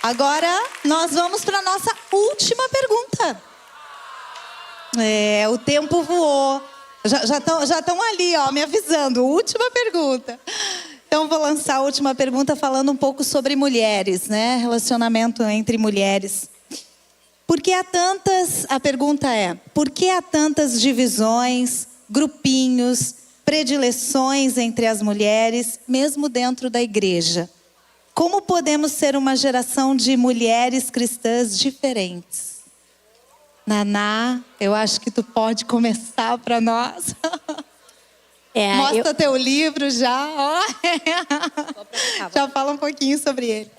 [SPEAKER 1] Agora nós vamos para a nossa última pergunta. O tempo voou. Já estão ali, ó, me avisando. Última pergunta. Então vou lançar a última pergunta falando um pouco sobre mulheres, né? Relacionamento entre mulheres. A pergunta é: por que há tantas divisões, grupinhos, predileções entre as mulheres, mesmo dentro da igreja? Como podemos ser uma geração de mulheres cristãs diferentes? Naná, eu acho que tu pode começar para nós. Mostra teu livro já. Ó. Já fala um pouquinho sobre ele.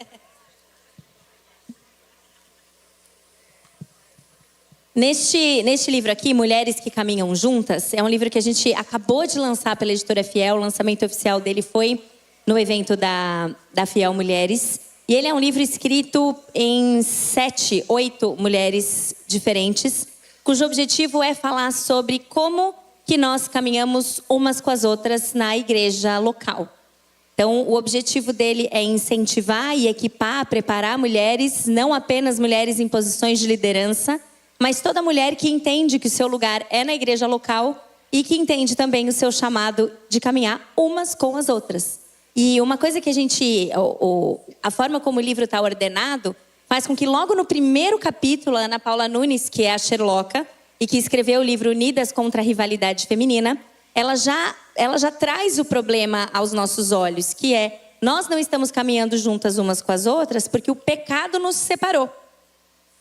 [SPEAKER 11] Neste livro aqui, Mulheres que Caminham Juntas, é um livro que a gente acabou de lançar pela Editora Fiel. O lançamento oficial dele foi no evento da Fiel Mulheres. E ele é um livro escrito em 8 mulheres diferentes, cujo objetivo é falar sobre como que nós caminhamos umas com as outras na igreja local. Então, o objetivo dele é incentivar e equipar, preparar mulheres, não apenas mulheres em posições de liderança, mas toda mulher que entende que o seu lugar é na igreja local e que entende também o seu chamado de caminhar umas com as outras. E uma coisa que a forma como o livro está ordenado, faz com que logo no primeiro capítulo, a Ana Paula Nunes, que é a Sherlocka, e que escreveu o livro Unidas contra a Rivalidade Feminina, ela já traz o problema aos nossos olhos, que é: nós não estamos caminhando juntas umas com as outras porque o pecado nos separou.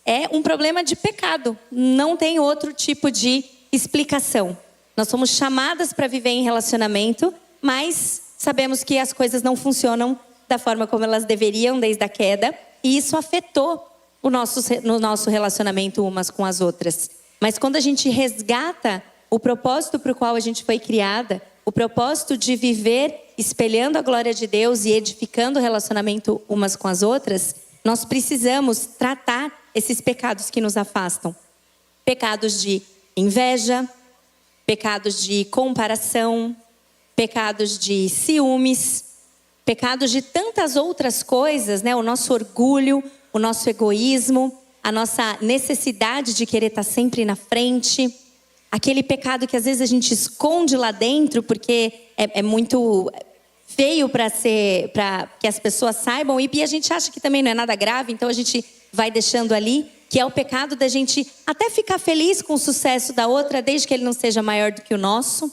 [SPEAKER 11] É um problema de pecado, não tem outro tipo de explicação. Nós somos chamadas para viver em relacionamento, mas sabemos que as coisas não funcionam da forma como elas deveriam desde a queda, e isso afetou no nosso relacionamento umas com as outras. Mas quando a gente resgata o propósito para o qual a gente foi criada, o propósito de viver espelhando a glória de Deus e edificando o relacionamento umas com as outras, nós precisamos tratar esses pecados que nos afastam. Pecados de inveja, pecados de comparação, pecados de ciúmes, pecados de tantas outras coisas, né? O nosso orgulho, o nosso egoísmo, a nossa necessidade de querer estar sempre na frente. Aquele pecado que às vezes a gente esconde lá dentro porque é muito feio para que as pessoas saibam, e a gente acha que também não é nada grave, então a gente vai deixando ali, que é o pecado da gente até ficar feliz com o sucesso da outra, desde que ele não seja maior do que o nosso.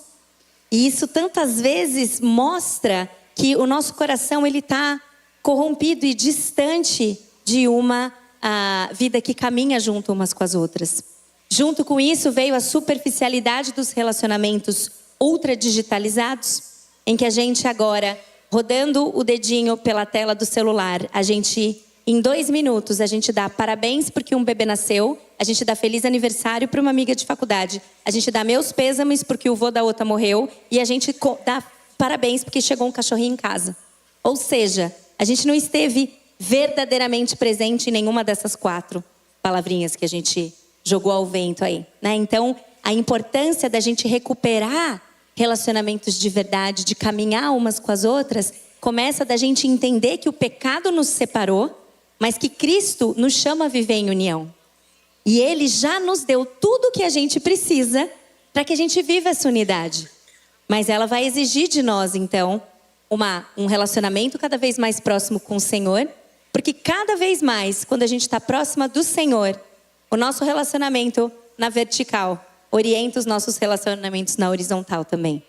[SPEAKER 11] E isso tantas vezes mostra que o nosso coração ele está corrompido e distante de uma vida que caminha junto umas com as outras. Junto com isso veio a superficialidade dos relacionamentos ultradigitalizados, em que a gente agora, rodando o dedinho pela tela do celular, em 2 minutos, a gente dá parabéns porque um bebê nasceu, a gente dá feliz aniversário para uma amiga de faculdade, a gente dá meus pêsames porque o vô da outra morreu, e a gente dá parabéns porque chegou um cachorrinho em casa. Ou seja, a gente não esteve verdadeiramente presente em nenhuma dessas 4 palavrinhas que a gente jogou ao vento aí, né? Então, a importância da gente recuperar relacionamentos de verdade, de caminhar umas com as outras, começa da gente entender que o pecado nos separou, mas que Cristo nos chama a viver em união. E Ele já nos deu tudo o que a gente precisa para que a gente viva essa unidade. Mas ela vai exigir de nós, então, um relacionamento cada vez mais próximo com o Senhor, porque cada vez mais, quando a gente está próxima do Senhor, o nosso relacionamento na vertical orienta os nossos relacionamentos na horizontal também.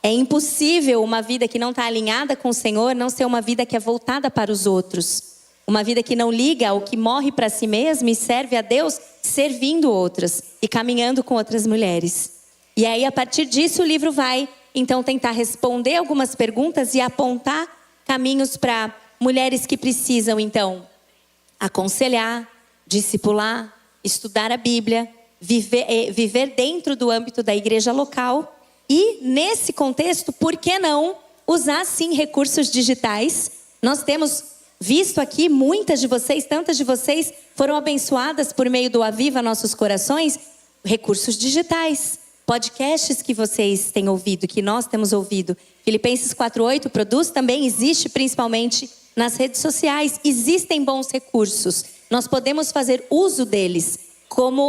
[SPEAKER 11] É impossível uma vida que não está alinhada com o Senhor não ser uma vida que é voltada para os outros. Uma vida que não liga ao que morre para si mesmo e serve a Deus servindo outros e caminhando com outras mulheres. E aí, a partir disso, o livro vai, então, tentar responder algumas perguntas e apontar caminhos para mulheres que precisam, então, aconselhar, discipular, estudar a Bíblia, viver dentro do âmbito da igreja local e, nesse contexto, por que não usar, sim, recursos digitais? Nós temos visto aqui, muitas de vocês, tantas de vocês foram abençoadas por meio do Aviva Nossos Corações, recursos digitais, podcasts que vocês têm ouvido, que nós temos ouvido. Filipenses 4:8 produz também, existe principalmente nas redes sociais. Existem bons recursos. Nós podemos fazer uso deles,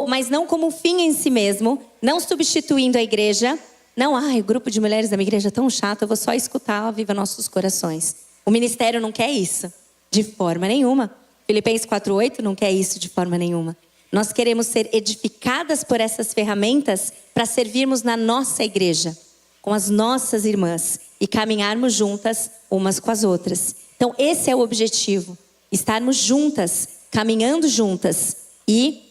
[SPEAKER 11] mas não como um fim em si mesmo, não substituindo a igreja. Não, o grupo de mulheres da minha igreja é tão chato, eu vou só escutar, viva nossos corações. O ministério não quer isso, de forma nenhuma. Filipenses 4:8 não quer isso de forma nenhuma. Nós queremos ser edificadas por essas ferramentas para servirmos na nossa igreja, com as nossas irmãs e caminharmos juntas umas com as outras. Então esse é o objetivo, estarmos juntas, caminhando juntas e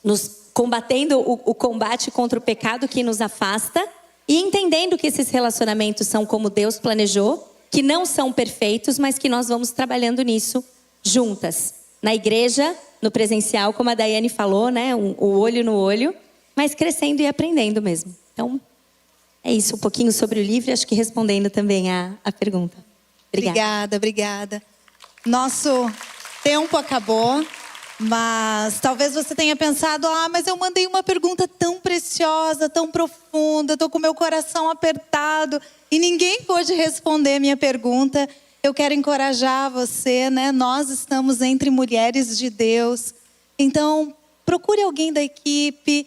[SPEAKER 11] nos combatendo o combate contra o pecado que nos afasta e entendendo que esses relacionamentos são como Deus planejou, que não são perfeitos, mas que nós vamos trabalhando nisso juntas. Na igreja, no presencial, como a Daiane falou, né? O olho no olho, mas crescendo e aprendendo mesmo. Então, é isso, um pouquinho sobre o livro, acho que respondendo também a pergunta.
[SPEAKER 1] Obrigada. Nosso tempo acabou, mas talvez você tenha pensado, mas eu mandei uma pergunta tão preciosa, tão profunda, estou com meu coração apertado e ninguém pôde responder a minha pergunta. Eu quero encorajar você, né? Nós estamos entre mulheres de Deus. Então, procure alguém da equipe.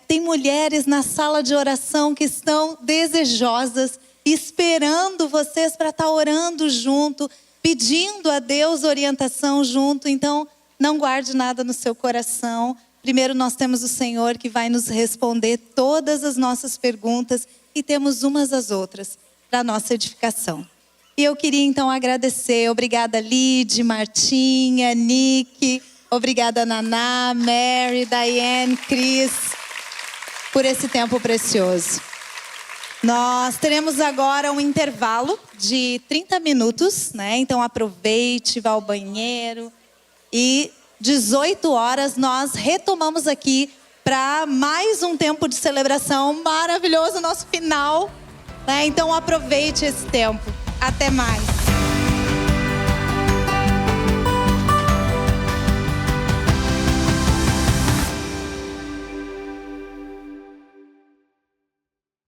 [SPEAKER 1] Tem mulheres na sala de oração que estão desejosas, esperando vocês para estar orando junto, pedindo a Deus orientação junto. Então, não guarde nada no seu coração. Primeiro, nós temos o Senhor que vai nos responder todas as nossas perguntas e temos umas às outras para a nossa edificação. E eu queria então agradecer. Obrigada, Lid, Martinha, Nick. Obrigada, Naná, Mary, Diane, Cris, por esse tempo precioso. Nós teremos agora um intervalo de 30 minutos, né? Então aproveite, vá ao banheiro. E 18 horas nós retomamos aqui para mais um tempo de celebração maravilhoso, nosso final, né? Então aproveite esse tempo. Até mais.